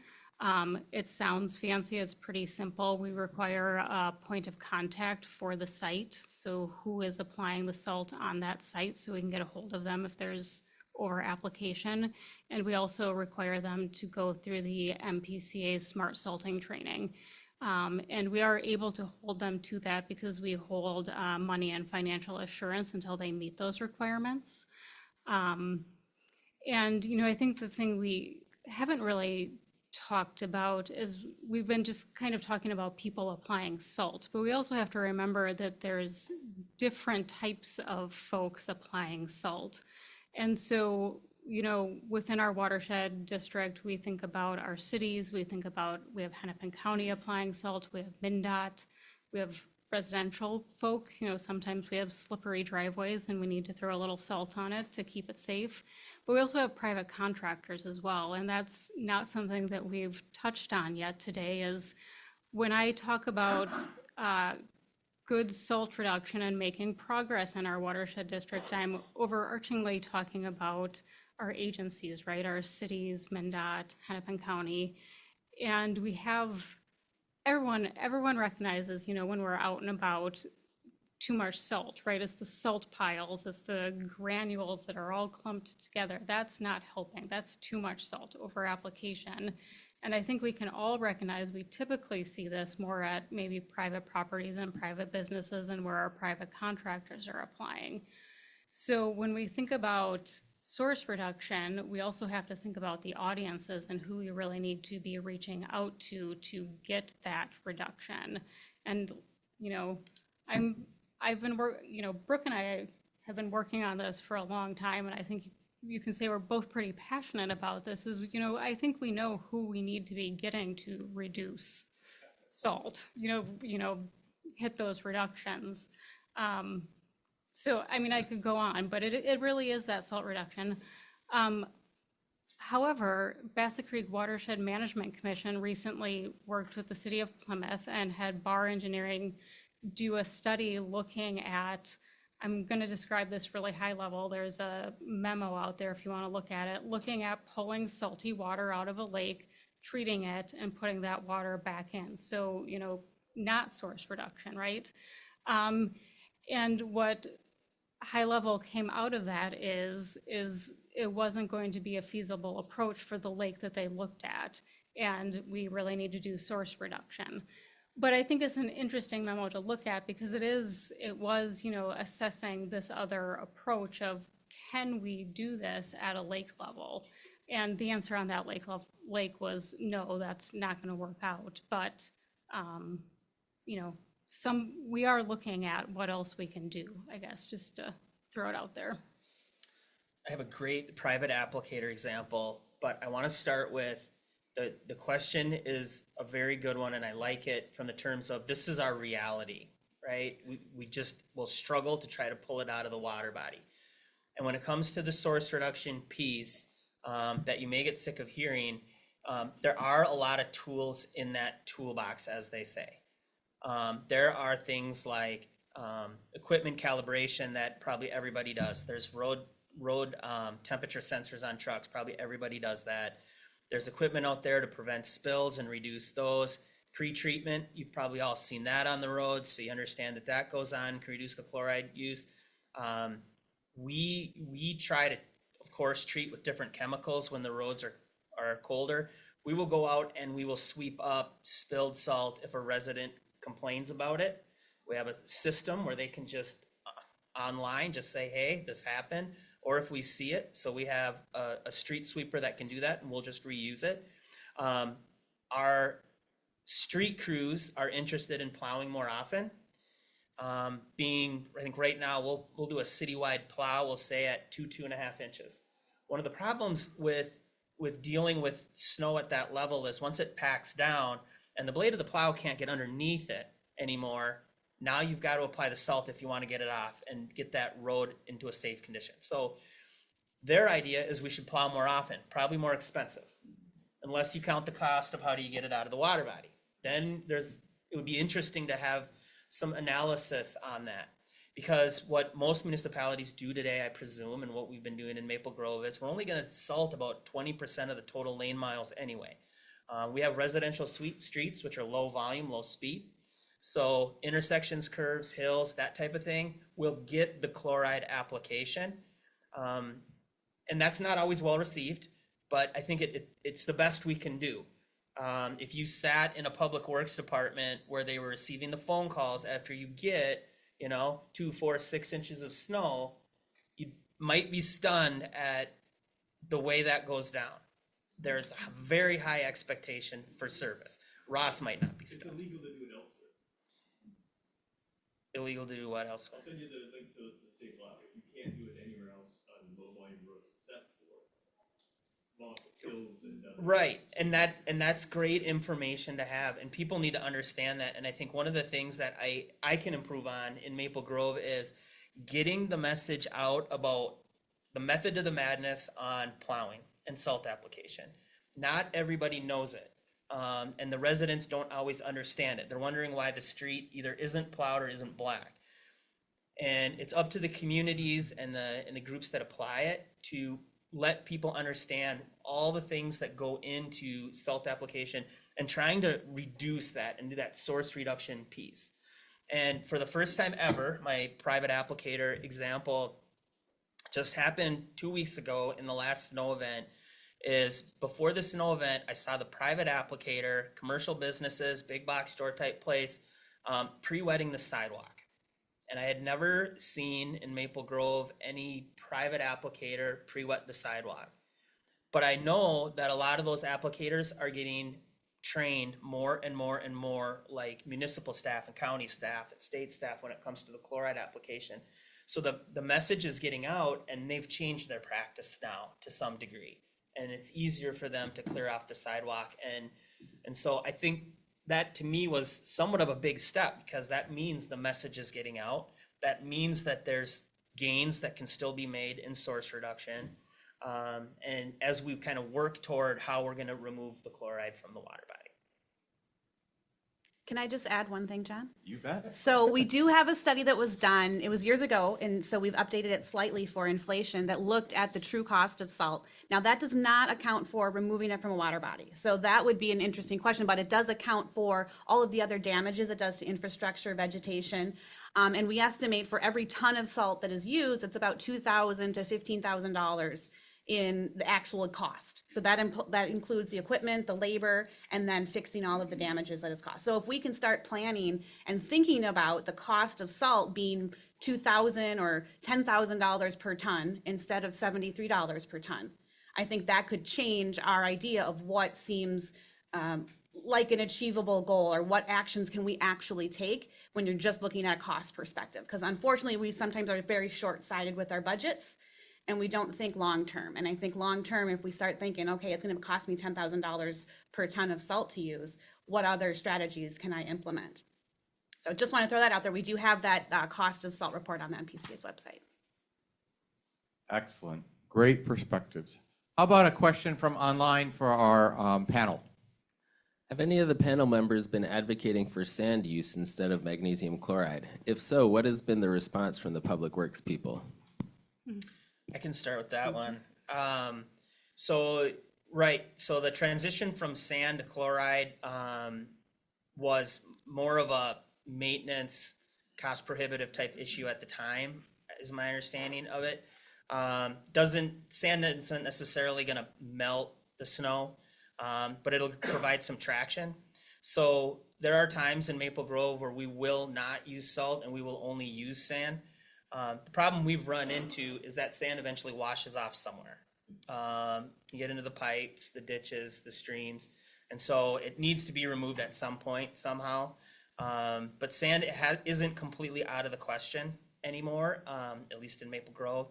It sounds fancy, it's pretty simple. We require a point of contact for the site. So who is applying the salt on that site so we can get a hold of them if there's over application. And we also require them to go through the MPCA smart salting training. And we are able to hold them to that because we hold money and financial assurance until they meet those requirements. And, I think the thing we haven't really talked about is we've been just kind of talking about people applying salt, but we also have to remember that there's different types of folks applying salt. And so, within our watershed district, we think about our cities, we have Hennepin County applying salt, we have MnDOT, we have residential folks, sometimes we have slippery driveways and we need to throw a little salt on it to keep it safe. But we also have private contractors as well, and that's not something that we've touched on yet today, is when I talk about good salt reduction and making progress in our watershed district, I'm overarchingly talking about our agencies, right? Our cities, MnDOT, Hennepin County. And we have, everyone recognizes, when we're out and about, too much salt, right? It's the salt piles, it's the granules that are all clumped together. That's not helping. That's too much salt over application. And I think we can all recognize we typically see this more at maybe private properties and private businesses and where our private contractors are applying. So when we think about source reduction, we also have to think about the audiences and who we really need to be reaching out to get that reduction. And, Brooke and I have been working on this for a long time, and I think you can say we're both pretty passionate about this, is, I think we know who we need to be getting to reduce salt, hit those reductions. So, I could go on, but it really is that salt reduction. However, Bassett Creek Watershed Management Commission recently worked with the city of Plymouth and had Bar Engineering do a study looking at, I'm going to describe this really high level. There's a memo out there if you want to look at it, looking at pulling salty water out of a lake, treating it, and putting that water back in. So, not source reduction, right? And what high level came out of that is it wasn't going to be a feasible approach for the lake that they looked at, and we really need to do source reduction. But I think it's an interesting memo to look at because it was, assessing this other approach of, can we do this at a lake level? And the answer on that lake was no, that's not going to work out. But, we are looking at what else we can do, I guess, just to throw it out there. I have a great private applicator example, but I want to start with the question is a very good one, and I like it from the terms of this is our reality, right? We just will struggle to try to pull it out of the water body. And when it comes to the source reduction piece that you may get sick of hearing, there are a lot of tools in that toolbox, as they say. There are things like equipment calibration that probably everybody does. There's road temperature sensors on trucks. Probably everybody does that. There's equipment out there to prevent spills and reduce those. Pre-treatment, you've probably all seen that on the roads, so you understand that goes on, can reduce the chloride use. We try to, of course, treat with different chemicals when the roads are colder. We will go out and we will sweep up spilled salt if a resident complains about it. We have a system where they can just online just say, hey, this happened, or if we see it. So we have a street sweeper that can do that, and we'll just reuse it. Our street crews are interested in plowing more often. I think right now we'll do a citywide plow, we'll say at 2.5 inches. One of the problems with dealing with snow at that level is once it packs down and the blade of the plow can't get underneath it anymore, now you've got to apply the salt if you want to get it off and get that road into a safe condition. So their idea is we should plow more often, probably more expensive, unless you count the cost of how do you get it out of the water body. Then it would be interesting to have some analysis on that, because what most municipalities do today, I presume, and what we've been doing in Maple Grove is we're only going to salt about 20% of the total lane miles anyway. We have residential streets, which are low volume, low speed. So intersections, curves, hills, that type of thing will get the chloride application. And that's not always well received, but I think it's the best we can do. If you sat in a public works department where they were receiving the phone calls after you get, 2, 4, 6 inches of snow, you might be stunned at the way that goes down. There's a very high expectation for service. Ross might not be stunned. It's illegal to do it elsewhere. Illegal to do what elsewhere? I'll send you the link to the state law. You can't do it anywhere else on low volume roads except for hills and right, and that's great information to have, and people need to understand that. And I think one of the things that I can improve on in Maple Grove is getting the message out about the method of the madness on plowing and salt application. Not everybody knows it, and the residents don't always understand it. They're wondering why the street either isn't plowed or isn't black. And it's up to the communities and the groups that apply it to let people understand all the things that go into salt application and trying to reduce that and do that source reduction piece. And for the first time ever, my private applicator example just happened 2 weeks ago in the last snow event. Is before the snow event, I saw the private applicator, commercial businesses, big box store type place, pre-wetting the sidewalk. And I had never seen in Maple Grove any private applicator pre-wet the sidewalk. But I know that a lot of those applicators are getting trained more and more and more like municipal staff and county staff and state staff when it comes to the chloride application. So the message is getting out, and they've changed their practice now to some degree. And it's easier for them to clear off the sidewalk. And so I think that to me was somewhat of a big step, because that means the message is getting out. That means that there's gains that can still be made in source reduction. And as we kind of work toward how we're going to remove the chloride from the water body. Can I just add one thing, John? You bet. So we do have a study that was done, it was years ago, and so we've updated it slightly for inflation, that looked at the true cost of salt. Now, that does not account for removing it from a water body. So that would be an interesting question, but it does account for all of the other damages it does to infrastructure, vegetation. And we estimate for every ton of salt that is used, it's about $2,000 to $15,000 in the actual cost. So that includes the equipment, the labor, and then fixing all of the damages that it's cost. So if we can start planning and thinking about the cost of salt being $2,000 or $10,000 per ton instead of $73 per ton, I think that could change our idea of what seems like an achievable goal, or what actions can we actually take when you're just looking at a cost perspective. Because unfortunately, we sometimes are very short-sighted with our budgets, and we don't think long-term. And I think long-term, if we start thinking, okay, it's gonna cost me $10,000 per ton of salt to use, what other strategies can I implement? So just wanna throw that out there. We do have that cost of salt report on the MPCA's website. Excellent. Great perspectives. How about a question from online for our panel? Have any of the panel members been advocating for sand use instead of magnesium chloride? If so, what has been the response from the public works people? I can start with that one. So the transition from sand to chloride was more of a maintenance, cost prohibitive type issue at the time, is my understanding of it. Sand isn't necessarily going to melt the snow, but it'll provide some traction. So there are times in Maple Grove where we will not use salt and we will only use sand. The problem we've run into is that sand eventually washes off somewhere. You get into the pipes, the ditches, the streams, and so it needs to be removed at some point somehow. But sand isn't completely out of the question anymore, at least in Maple Grove.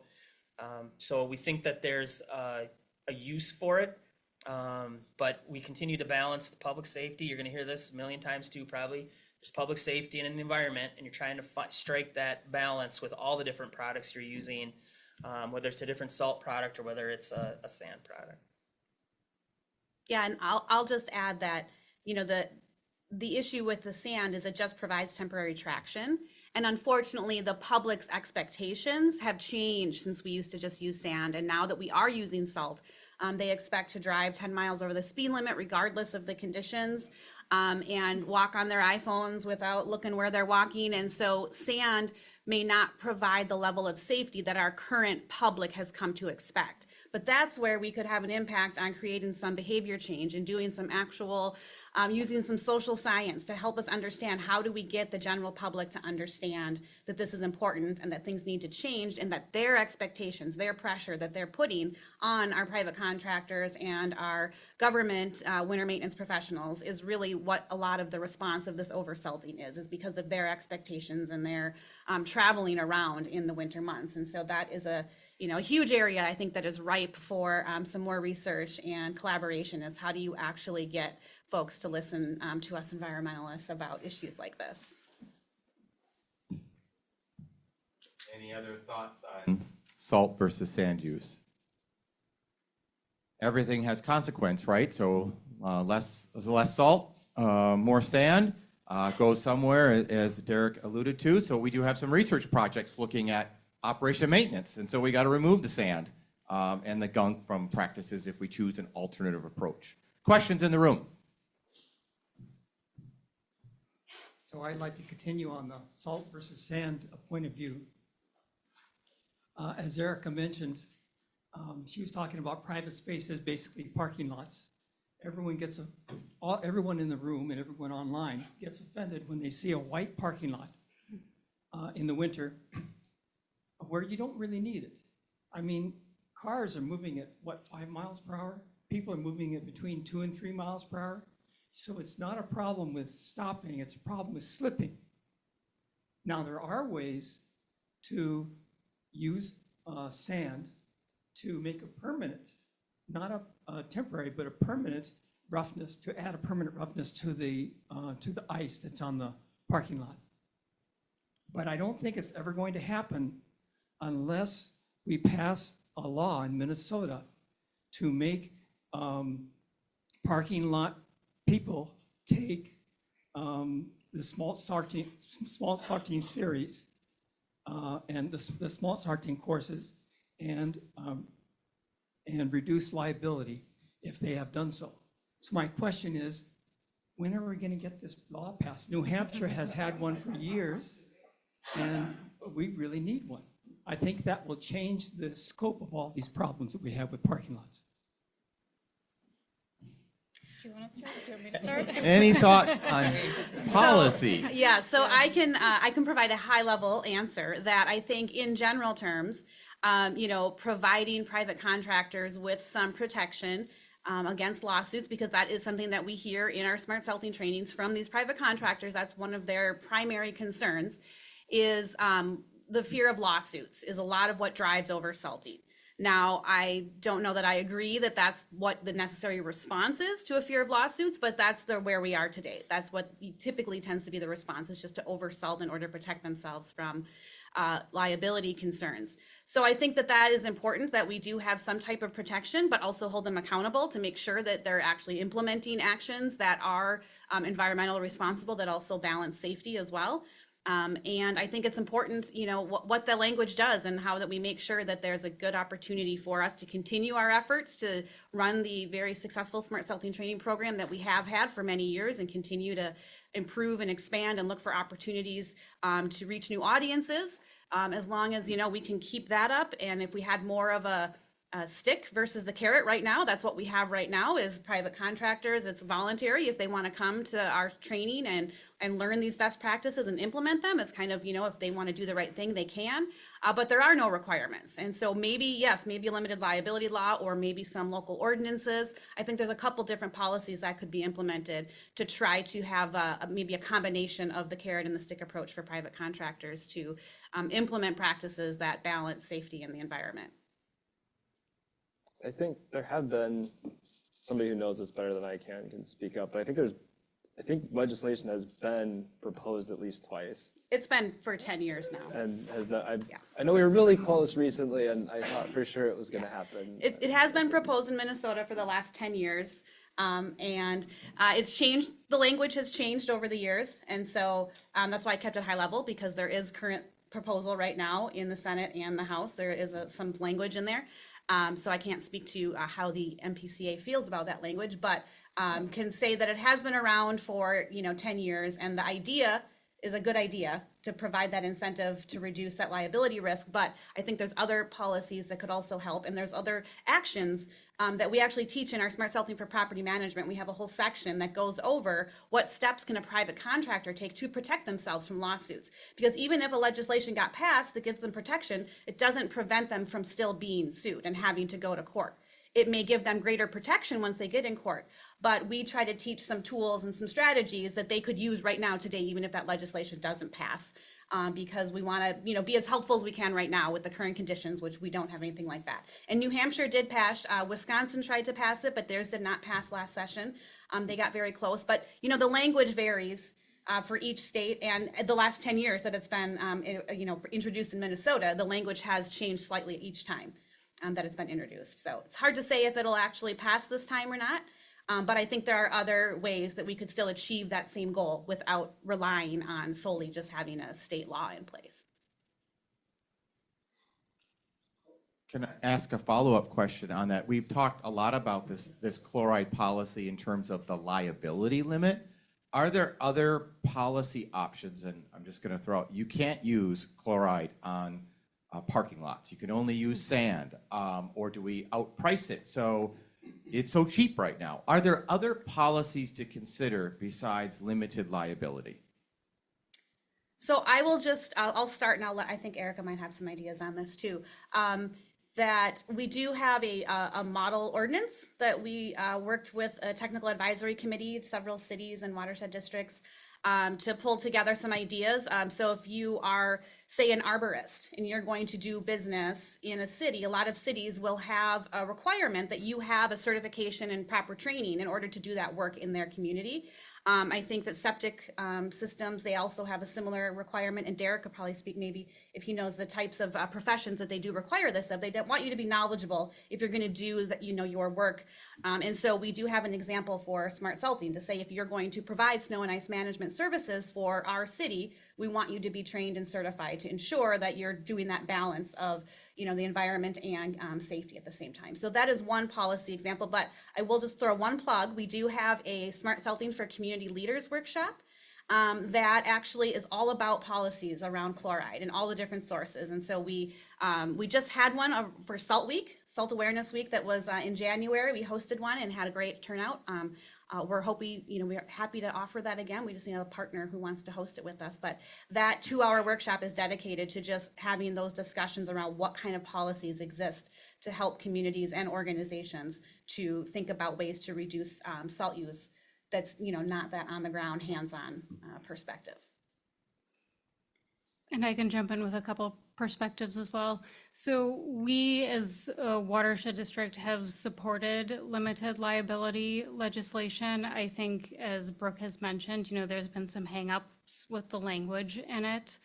So we think that there's a use for it, but we continue to balance the public safety. You're going to hear this a million times too, probably. There's public safety and in the environment, and you're trying to strike that balance with all the different products you're using, whether it's a different salt product or whether it's a sand product. Yeah, and I'll just add that, the issue with the sand is it just provides temporary traction. And unfortunately, the public's expectations have changed since we used to just use sand. And now that we are using salt, they expect to drive 10 miles over the speed limit regardless of the conditions, and walk on their iPhones without looking where they're walking. And so sand may not provide the level of safety that our current public has come to expect. But that's where we could have an impact on creating some behavior change and doing some actual, using some social science to help us understand how do we get the general public to understand that this is important and that things need to change, and that their expectations, their pressure that they're putting on our private contractors and our government winter maintenance professionals is really what a lot of the response of this oversalting is because of their expectations and their traveling around in the winter months. And so that is a huge area I think that is ripe for some more research and collaboration, is how do you actually get folks to listen to us environmentalists about issues like this. Any other thoughts on salt versus sand use? Everything has consequence, right? So less salt, more sand goes somewhere, as Derek alluded to. So we do have some research projects looking at operation maintenance, and so we got to remove the sand and the gunk from practices if we choose an alternative approach. Questions in the room? So I'd like to continue on the salt versus sand point of view. As Erica mentioned, she was talking about private spaces, basically parking lots. Everyone in the room and everyone online gets offended when they see a white parking lot in the winter where you don't really need it. I mean, cars are moving at 5 miles per hour? People are moving at between 2 and 3 miles per hour. So it's not a problem with stopping, it's a problem with slipping. Now, there are ways to use sand to make a permanent, not a temporary, but a permanent roughness, to add a permanent roughness to the ice that's on the parking lot. But I don't think it's ever going to happen unless we pass a law in Minnesota to make parking lot people take the small starting series and the small starting courses and reduce liability if they have done so. So my question is, when are we going to get this law passed? New Hampshire has had one for years, and we really need one. I think that will change the scope of all these problems that we have with parking lots. Do you want to start? Do you want me to start? Any thoughts on policy? So I can provide a high-level answer that I think in general terms, providing private contractors with some protection against lawsuits, because that is something that we hear in our smart salting trainings from these private contractors. That's one of their primary concerns, is the fear of lawsuits is a lot of what drives oversalting. Now, I don't know that I agree that that's what the necessary response is to a fear of lawsuits, but that's where we are today. That's what typically tends to be the response, is just to oversalt in order to protect themselves from liability concerns. So I think that is important, that we do have some type of protection, but also hold them accountable to make sure that they're actually implementing actions that are environmentally responsible, that also balance safety as well. And I think it's important, what the language does, and how that we make sure that there's a good opportunity for us to continue our efforts to run the very successful smart salting training program that we have had for many years, and continue to improve and expand and look for opportunities to reach new audiences. As long as, we can keep that up. And if we had more of a stick versus the carrot right now, that's what we have right now, is private contractors. It's voluntary if they want to come to our training and learn these best practices and implement them. It's kind of, if they want to do the right thing, they can, but there are no requirements. And so maybe a limited liability law, or maybe some local ordinances. I think there's a couple different policies that could be implemented to try to have maybe a combination of the carrot and the stick approach for private contractors to implement practices that balance safety and the environment. I think there have been, somebody who knows this better than I can speak up, but I think legislation has been proposed at least twice. It's been for 10 years now. And has not, I know we were really close recently, and I thought for sure it was going to happen. It has been proposed in Minnesota for the last 10 years. It's changed, the language has changed over the years. And so that's why I kept it high level, because there is current proposal right now in the Senate and the House. There is some language in there. So I can't speak to how the MPCA feels about that language, but can say that it has been around for 10 years, and the idea is a good idea to provide that incentive to reduce that liability risk. But I think there's other policies that could also help, and there's other actions that we actually teach in our Smart Salting for Property Management. We have a whole section that goes over what steps can a private contractor take to protect themselves from lawsuits. Because even if a legislation got passed that gives them protection, it doesn't prevent them from still being sued and having to go to court. It may give them greater protection once they get in court, but we try to teach some tools and some strategies that they could use right now today, even if that legislation doesn't pass, because we want to, be as helpful as we can right now with the current conditions, which we don't have anything like that. And New Hampshire did pass. Wisconsin tried to pass it, but theirs did not pass last session. They got very close, but the language varies for each state, and the last 10 years that it's been, introduced in Minnesota, the language has changed slightly each time that it's been introduced. So it's hard to say if it'll actually pass this time or not. But I think there are other ways that we could still achieve that same goal without relying on solely just having a state law in place. Can I ask a follow-up question on that? We've talked a lot about this chloride policy in terms of the liability limit. Are there other policy options? And I'm just going to throw out, you can't use chloride on parking lots. You can only use sand, or do we outprice it? So it's so cheap right now. Are there other policies to consider besides limited liability? So I will I'll start, and I think Erica might have some ideas on this too. That we do have a model ordinance that we worked with a technical advisory committee, several cities and watershed districts, to pull together some ideas. So if you are, say, an arborist and you're going to do business in a city, a lot of cities will have a requirement that you have a certification and proper training in order to do that work in their community. I think that septic systems, they also have a similar requirement, and Derek could probably speak maybe if he knows the types of professions that they do require this of. They don't want you to be knowledgeable if you're going to do your work. And so we do have an example for smart salting to say, if you're going to provide snow and ice management services for our city, we want you to be trained and certified to ensure that you're doing that balance of the environment and safety at the same time. So that is one policy example, but I will just throw one plug. We do have a Smart Salting for Community Leaders workshop that actually is all about policies around chloride and all the different sources. And so we just had one for Salt Week, Salt Awareness Week, that was in January. We hosted one and had a great turnout. We're happy to offer that again. We just need a partner who wants to host it with us. But that 2-hour workshop is dedicated to just having those discussions around what kind of policies exist to help communities and organizations to think about ways to reduce salt use that's not that on the ground, hands-on perspective. And I can jump in with a couple perspectives as well. So we as a watershed district have supported limited liability legislation. I think, as Brooke has mentioned, there's been some hangups with the language in it.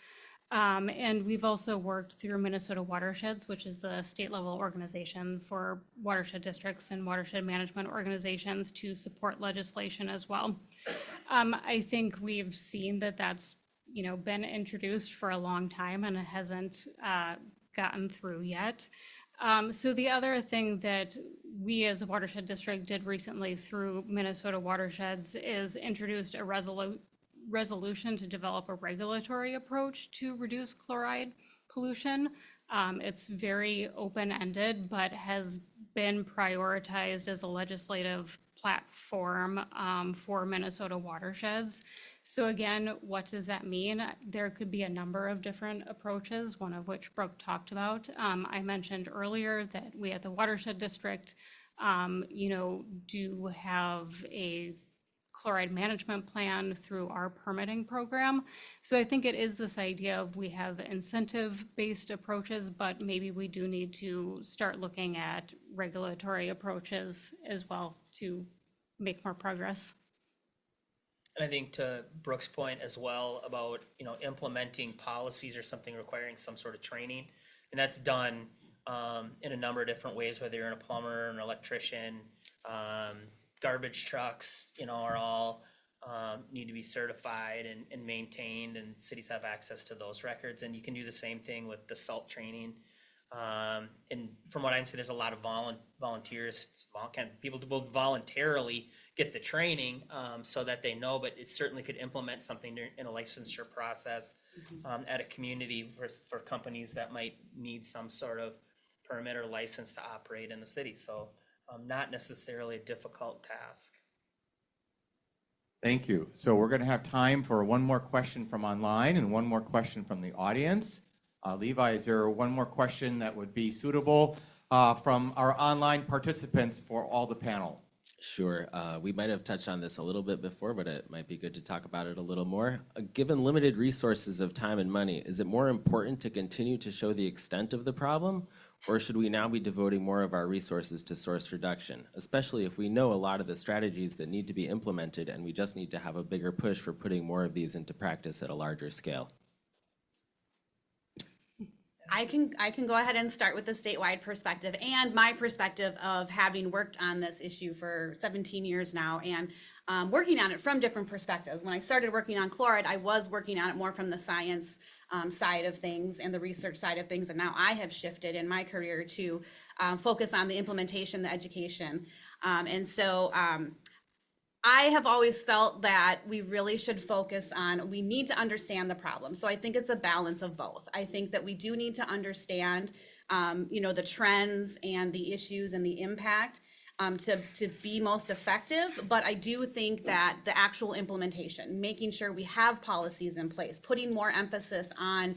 And we've also worked through Minnesota Watersheds, which is the state level organization for watershed districts and watershed management organizations, to support legislation as well. I think we've seen that that's been introduced for a long time and it hasn't gotten through yet. So the other thing that we as a watershed district did recently through Minnesota Watersheds is introduced a resolution to develop a regulatory approach to reduce chloride pollution. It's very open-ended, but has been prioritized as a legislative platform for Minnesota watersheds. So again, what does that mean? There could be a number of different approaches, one of which Brooke talked about. I mentioned earlier that we at the Watershed District, do have a chloride management plan through our permitting program. So I think it is this idea of we have incentive-based approaches, but maybe we do need to start looking at regulatory approaches as well to make more progress. And I think to Brooke's point as well about, implementing policies or something requiring some sort of training, and that's done in a number of different ways, whether you're a plumber, an electrician, garbage trucks, are all need to be certified and maintained, and cities have access to those records. And you can do the same thing with the salt training. And from what I see, there's a lot of volunteers, people will voluntarily get the training so that they know, but it certainly could implement something in a licensure process at a community for companies that might need some sort of permit or license to operate in the city. So not necessarily a difficult task. Thank you. So we're going to have time for one more question from online and one more question from the audience. Levi, is there one more question that would be suitable from our online participants for all the panel? Sure. We might have touched on this a little bit before, but it might be good to talk about it a little more. Given limited resources of time and money, is it more important to continue to show the extent of the problem, or should we now be devoting more of our resources to source reduction, especially if we know a lot of the strategies that need to be implemented and we just need to have a bigger push for putting more of these into practice at a larger scale? I can go ahead and start with the statewide perspective and my perspective of having worked on this issue for 17 years now and working on it from different perspectives. When I started working on chloride, I was working on it more from the science side of things and the research side of things, and now I have shifted in my career to focus on the implementation, the education. I have always felt that we really should focus on, we need to understand the problem. So I think it's a balance of both. I think that we do need to understand, the trends and the issues and the impact to be most effective. But I do think that the actual implementation, making sure we have policies in place, putting more emphasis on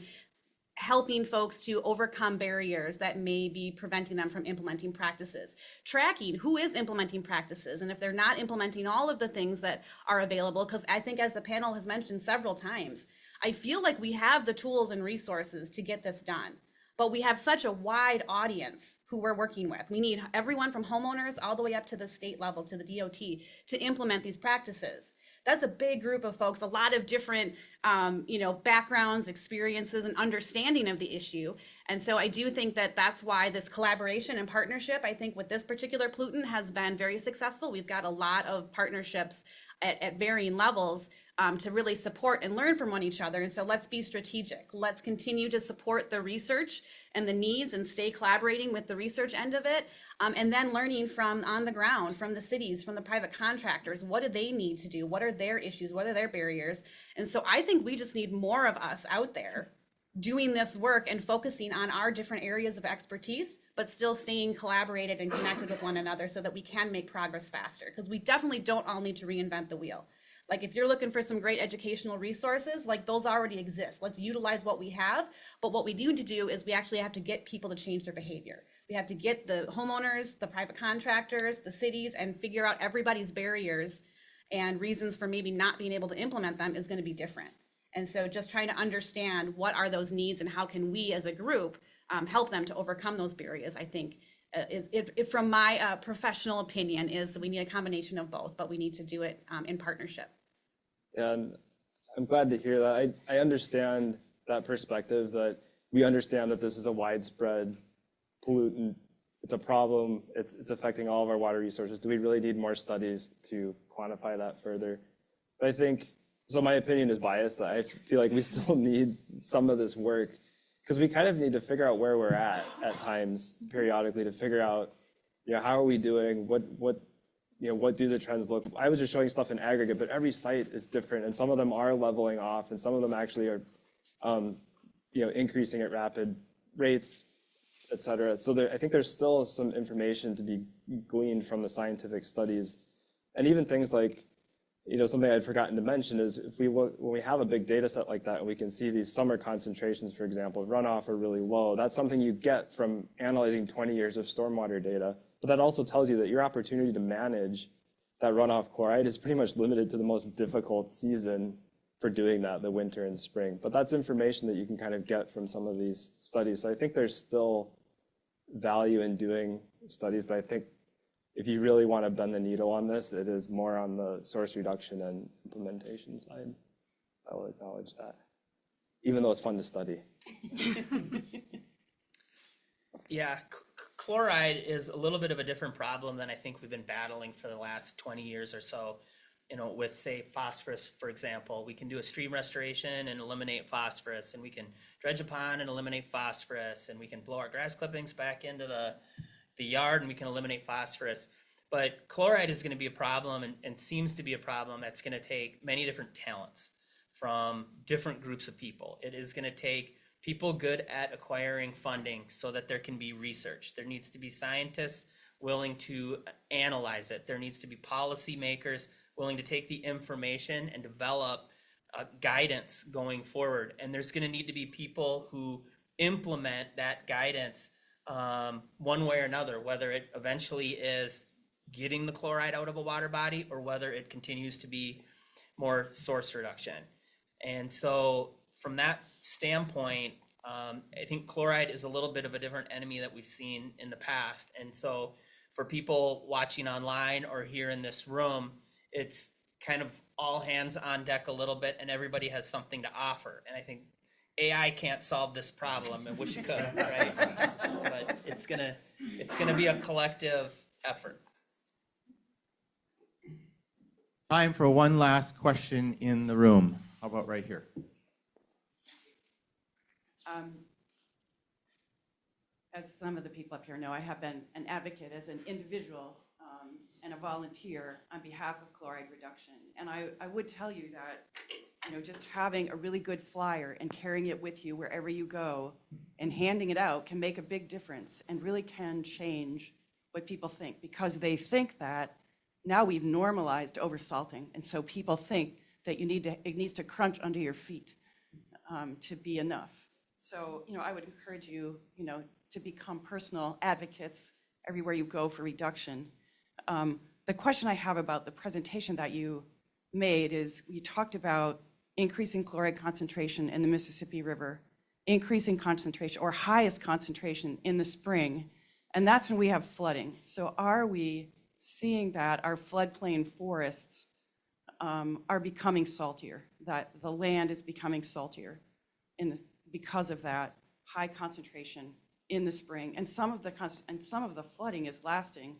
helping folks to overcome barriers that may be preventing them from implementing practices, tracking who is implementing practices, and if they're not implementing all of the things that are available, because I think, as the panel has mentioned several times, I feel like we have the tools and resources to get this done, but we have such a wide audience who we're working with. We need everyone from homeowners all the way up to the state level, to the DOT, to implement these practices. That's a big group of folks, a lot of different, backgrounds, experiences, and understanding of the issue. And so I do think that that's why this collaboration and partnership, I think with this particular pollutant, has been very successful. We've got a lot of partnerships at varying levels to really support and learn from one each other. And so let's be strategic. Let's continue to support the research and the needs and stay collaborating with the research end of it. And then learning from on the ground, from the cities, from the private contractors, what do they need to do? What are their issues? What are their barriers? And so I think we just need more of us out there doing this work and focusing on our different areas of expertise, but still staying collaborated and connected with one another so that we can make progress faster. Because we definitely don't all need to reinvent the wheel. Like, if you're looking for some great educational resources, like, those already exist. Let's utilize what we have. But what we need to do is we actually have to get people to change their behavior. We have to get the homeowners, the private contractors, the cities, and figure out everybody's barriers and reasons for maybe not being able to implement them is going to be different. And so just trying to understand what are those needs and how can we as a group help them to overcome those barriers, I think, from my professional opinion, is we need a combination of both, but we need to do it in partnership. And I'm glad to hear that. I understand that perspective, that we understand that this is a widespread pollutant. It's a problem. It's affecting all of our water resources. Do we really need more studies to quantify that further? But I think, so my opinion is biased. I feel like we still need some of this work because we kind of need to figure out where we're at times periodically to figure out, how are we doing? What do the trends look? I was just showing stuff in aggregate, but every site is different, and some of them are leveling off, and some of them actually are, increasing at rapid rates, et cetera. So I think there's still some information to be gleaned from the scientific studies, and even things like, something I'd forgotten to mention is when we have a big data set like that, and we can see these summer concentrations, for example, runoff are really low. That's something you get from analyzing 20 years of stormwater data. But that also tells you that your opportunity to manage that runoff chloride is pretty much limited to the most difficult season for doing that, the winter and spring. But that's information that you can kind of get from some of these studies. So I think there's still value in doing studies, but I think if you really want to bend the needle on this, it is more on the source reduction and implementation side. I will acknowledge that, even though it's fun to study. Yeah, chloride is a little bit of a different problem than I think we've been battling for the last 20 years or so. You know, with say phosphorus, for example, we can do a stream restoration and eliminate phosphorus, and we can dredge a pond and eliminate phosphorus, and we can blow our grass clippings back into the yard and we can eliminate phosphorus. But chloride is going to be a problem and seems to be a problem that's going to take many different talents from different groups of people. It is going to take people good at acquiring funding so that there can be research. There needs to be scientists willing to analyze it. There needs to be policymakers willing to take the information and develop guidance going forward. And there's going to need to be people who implement that guidance one way or another, whether it eventually is getting the chloride out of a water body or whether it continues to be more source reduction. And so from that standpoint, I think chloride is a little bit of a different enemy that we've seen in the past. And so for people watching online or here in this room, it's kind of all hands on deck a little bit and everybody has something to offer. And I think AI can't solve this problem. I wish it could, right? But it's gonna be a collective effort. Time for one last question in the room. How about right here? As some of the people up here know, I have been an advocate as an individual and a volunteer on behalf of chloride reduction. And I would tell you that, you know, just having a really good flyer and carrying it with you wherever you go and handing it out can make a big difference and really can change what people think, because they think that now we've normalized oversalting. And so people think that it needs to crunch under your feet to be enough. So, you know, I would encourage you, you know, to become personal advocates everywhere you go for reduction. The question I have about the presentation that you made is, you talked about increasing chloride concentration in the Mississippi River, increasing concentration or highest concentration in the spring, and that's when we have flooding. So are we seeing that our floodplain forests are becoming saltier, that the land is becoming saltier because of that high concentration in the spring? And some of the flooding is lasting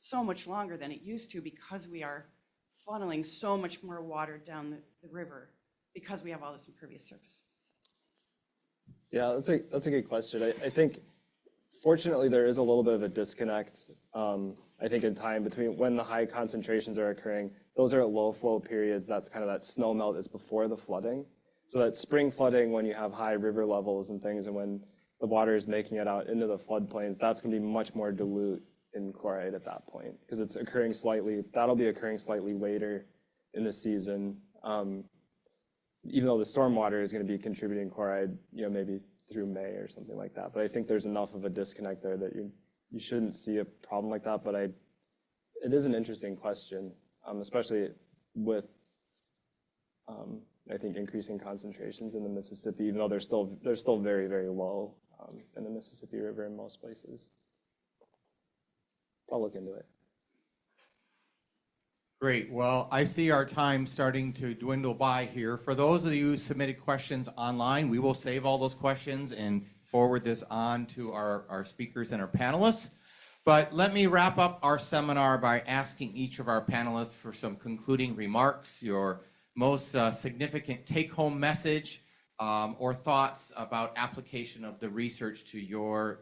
so much longer than it used to because we are funneling so much more water down the river because we have all this impervious surface. Yeah, that's a good question. I think, fortunately, there is a little bit of a disconnect, I think, in time between when the high concentrations are occurring. Those are at low flow periods. That's kind of that snow melt is before the flooding. So that spring flooding, when you have high river levels and things, and when the water is making it out into the floodplains, that's going to be much more dilute in chloride at that point, because it's occurring that'll be occurring slightly later in the season. Even though the stormwater is going to be contributing chloride, you know, maybe through May or something like that. But I think there's enough of a disconnect there that you shouldn't see a problem like that. But it is an interesting question, especially with, I think, increasing concentrations in the Mississippi, even though they're still very, very low in the Mississippi River in most places. I'll look into it. Great. Well, I see our time starting to dwindle by here. For those of you who submitted questions online, we will save all those questions and forward this on to our speakers and our panelists. But let me wrap up our seminar by asking each of our panelists for some concluding remarks, your most significant take-home message, or thoughts about application of the research to your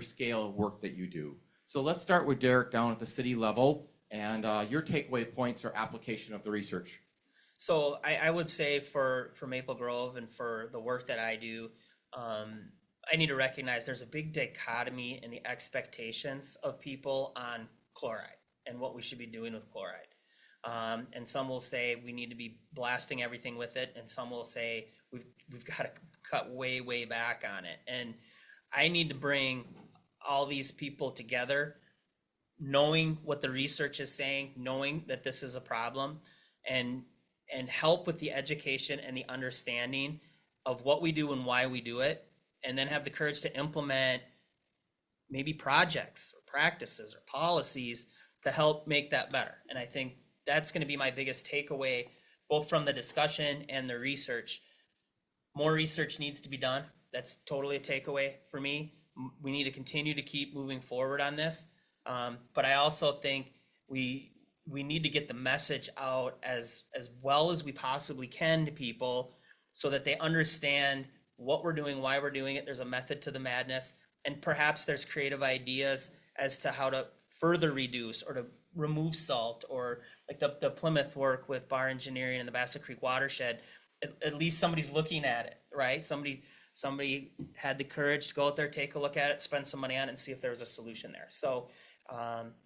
scale of work that you do. So let's start with Derek down at the city level, and your takeaway points or application of the research. So I would say for Maple Grove and for the work that I do, I need to recognize there's a big dichotomy in the expectations of people on chloride and what we should be doing with chloride. And some will say we need to be blasting everything with it, and some will say we've got to cut way, way back on it. And I need to bring all these people together, knowing what the research is saying, knowing that this is a problem, and help with the education and the understanding of what we do and why we do it, and then have the courage to implement maybe projects or practices or policies to help make that better. And I think that's going to be my biggest takeaway, both from the discussion and the research. More research needs to be done. That's totally a takeaway for me. We need to continue to keep moving forward on this. But I also think we need to get the message out as well as we possibly can to people so that they understand what we're doing, why we're doing it. There's a method to the madness, and perhaps there's creative ideas as to how to further reduce or to remove salt, or like the Plymouth work with Bar Engineering and the Bassett Creek Watershed. At least somebody's looking at it, right? Somebody had the courage to go out there, take a look at it, spend some money on it, and see if there was a solution there. So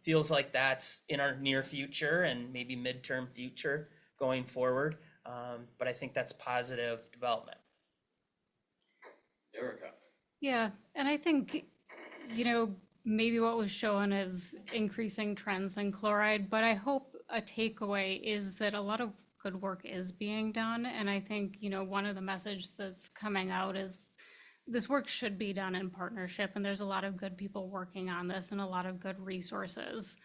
feels like that's in our near future and maybe midterm future going forward. But I think that's positive development. Erica. Yeah, and I think, maybe what was shown is increasing trends in chloride, but I hope a takeaway is that a lot of good work is being done. And I think, one of the messages that's coming out is this work should be done in partnership, and there's a lot of good people working on this and a lot of good resources.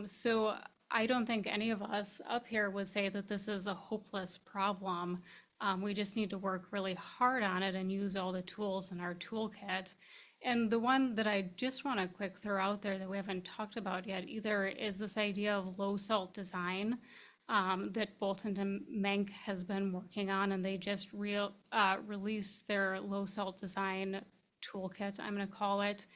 So I don't think any of us up here would say that this is a hopeless problem. We just need to work really hard on it and use all the tools in our toolkit. And the one that I just want to quick throw out there that we haven't talked about yet either is this idea of low salt design that Bolton and Menk has been working on, and they just released their low salt design toolkit, I'm going to call it.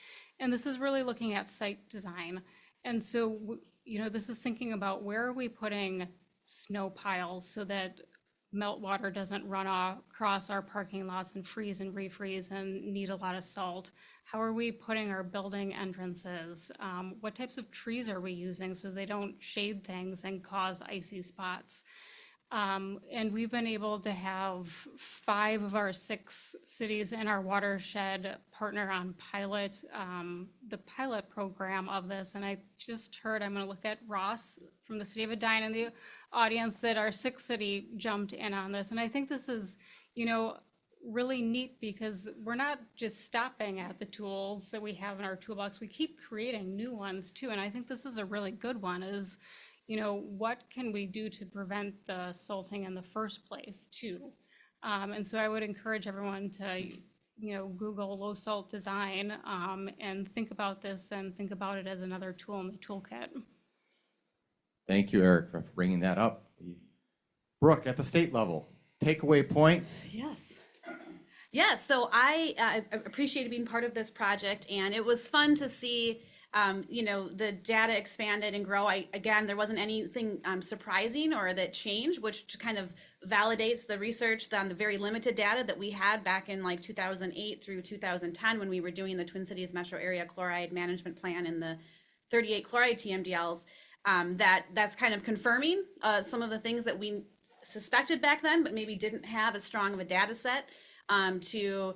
And this is really looking at site design. And so, this is thinking about where are we putting snow piles so that meltwater doesn't run across our parking lots and freeze and refreeze and need a lot of salt. How are we putting our building entrances? What types of trees are we using so they don't shade things and cause icy spots? And we've been able to have 5 of our 6 cities in our watershed partner on the pilot program of this. And I just heard, I'm going to look at Ross from the city of Edina in the audience, that our 6th city jumped in on this. And I think this is, really neat because we're not just stopping at the tools that we have in our toolbox. We keep creating new ones too. And I think this is a really good one is, what can we do to prevent the salting in the first place too? And so I would encourage everyone to, Google low salt design and think about this and think about it as another tool in the toolkit. Thank you, Eric, for bringing that up. Brooke, at the state level, takeaway points. Yes. Yeah, so I appreciated being part of this project, and it was fun to see the data expanded and grow. Again, there wasn't anything surprising or that changed, which kind of validates the research on the very limited data that we had back in like 2008 through 2010 when we were doing the Twin Cities Metro Area Chloride Management Plan and the 38 chloride TMDLs. That's kind of confirming some of the things that we suspected back then, but maybe didn't have as strong of a data set to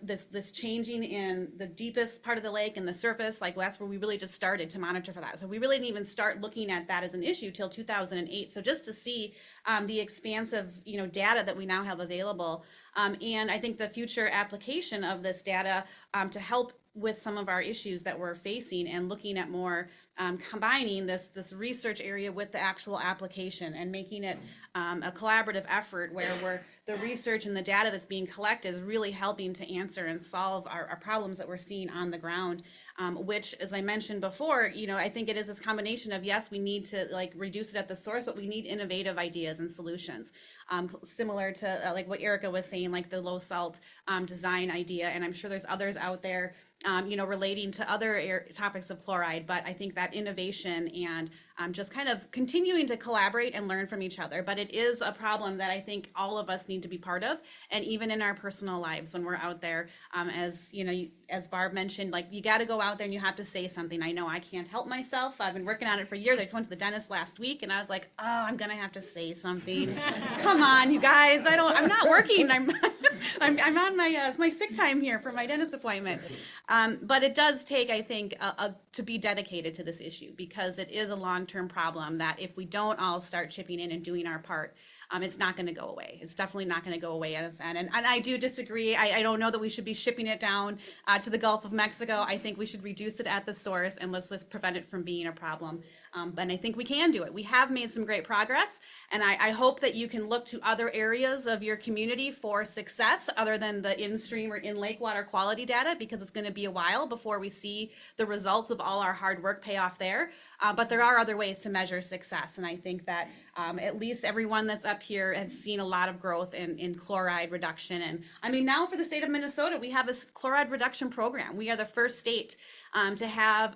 this changing in the deepest part of the lake and the surface. Like that's where we really just started to monitor for that. So we really didn't even start looking at that as an issue till 2008. So just to see the expansive data that we now have available, and I think the future application of this data to help with some of our issues that we're facing and looking at more combining this research area with the actual application and making it a collaborative effort where the research and the data that's being collected is really helping to answer and solve our problems that we're seeing on the ground, which, as I mentioned before, I think it is this combination of, yes, we need to reduce it at the source, but we need innovative ideas and solutions. Similar to like what Erica was saying, like the low salt design idea, and I'm sure there's others out there relating to other topics of chloride, but I think that innovation and just kind of continuing to collaborate and learn from each other. But it is a problem that I think all of us need to be part of, and even in our personal lives when we're out there, as Barb mentioned, like you got to go out there and you have to say something. I know I can't help myself. I've been working on it for years. I just went to the dentist last week and I was like, oh, I'm gonna have to say something. Come on, you guys. I'm not working. I'm on my sick time here for my dentist appointment. But it does take, I think, to be dedicated to this issue because it is a long-term problem that if we don't all start chipping in and doing our part, it's not going to go away. It's definitely not going to go away at its end. And I do disagree. I don't know that we should be shipping it down to the Gulf of Mexico. I think we should reduce it at the source and let's prevent it from being a problem. And I think we can do it. We have made some great progress, and I hope that you can look to other areas of your community for success other than the in-stream or in-lake water quality data, because it's going to be a while before we see the results of all our hard work pay off there. But there are other ways to measure success, and I think that at least everyone that's up here has seen a lot of growth in chloride reduction. And I mean, now for the state of Minnesota, we have a chloride reduction program. We are the first state to have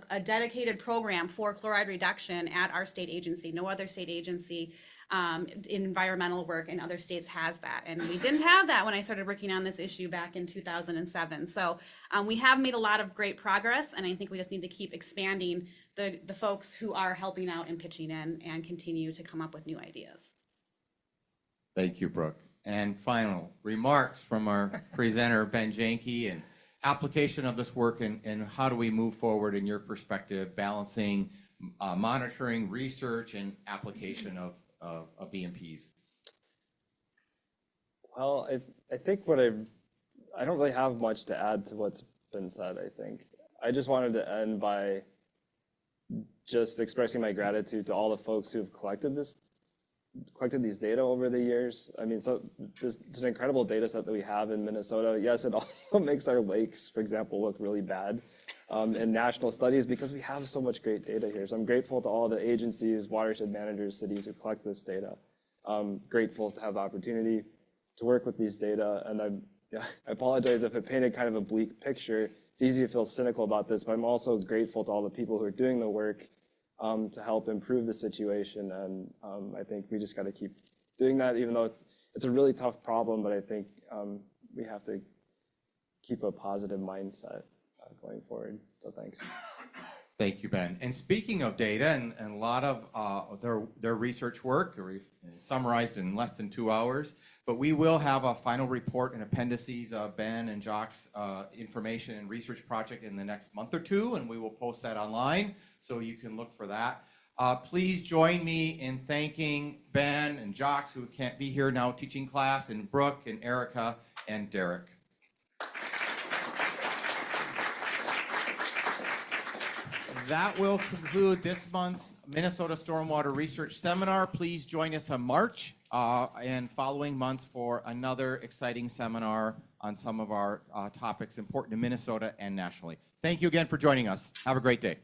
a dedicated program for chloride reduction at our state agency. No other state agency in environmental work in other states has that. And we didn't have that when I started working on this issue back in 2007. So we have made a lot of great progress, and I think we just need to keep expanding the folks who are helping out and pitching in and continue to come up with new ideas. Thank you, Brooke. And final remarks from our presenter, Ben Janke, and application of this work and how do we move forward in your perspective, balancing monitoring, research, and application of BMPs? Well, I think I don't really have much to add to what's been said, I think. I just wanted to end by just expressing my gratitude to all the folks who've collected these data over the years. I mean, so it's an incredible data set that we have in Minnesota. Yes, it also makes our lakes, for example, look really bad in national studies because we have so much great data here. So I'm grateful to all the agencies, watershed managers, cities who collect this data. I'm grateful to have the opportunity to work with these data. And I apologize if it painted kind of a bleak picture. It's easy to feel cynical about this, but I'm also grateful to all the people who are doing the work to help improve the situation. And I think we just got to keep doing that, even though it's a really tough problem, but I think we have to keep a positive mindset going forward. So thanks. Thank you, Ben. And speaking of data and a lot of their research work, summarized in less than 2 hours, but we will have a final report and appendices of Ben and Jacques' information and research project in the next month or two, and we will post that online so you can look for that. Please join me in thanking Ben and Jacques, who can't be here now teaching class, and Brooke and Erica and Derek. That will conclude this month's Minnesota Stormwater Research Seminar. Please join us in March and following months for another exciting seminar on some of our topics important to Minnesota and nationally. Thank you again for joining us. Have a great day.